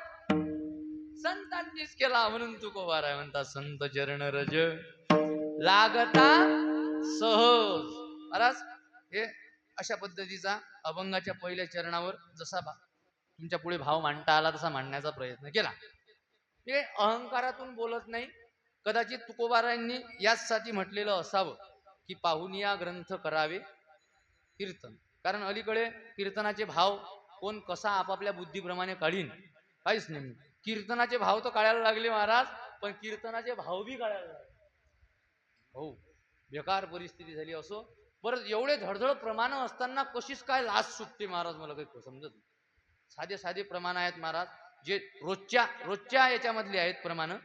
संतांनीच केला. म्हणून तुकोबार आहे म्हणता संत चरण रज लागता सहज. महाराज हे अशा पद्धतीचा अभंगाच्या पहिल्या चरणावर जसा तुमच्या पुढे भाव मांडता आला तसा मांडण्याचा प्रयत्न केला. हे अहंकारातून बोलत नाही. कदाचित तुकोबारायांनी याचसाठी म्हटलेलं असावं की पाहुनिया ग्रंथ करावे कीर्तन. कारण अलीकडे कीर्तनाचे भाव कोण कसा आपापल्या बुद्धीप्रमाणे काढीन काहीच नाही. कीर्तनाचे भाव तर काढायला लागले महाराज पण कीर्तनाचे भाव बी काढायला लागले. हो बेकार परिस्थिती झाली. असो परत एवढे धडधड प्रमाण असताना कशीच काय लाज सुटते महाराज मला काही समजत नाही. साधे प्रमाण आहेत महाराज जे रोजच्या याच्यामधले आहेत प्रमाण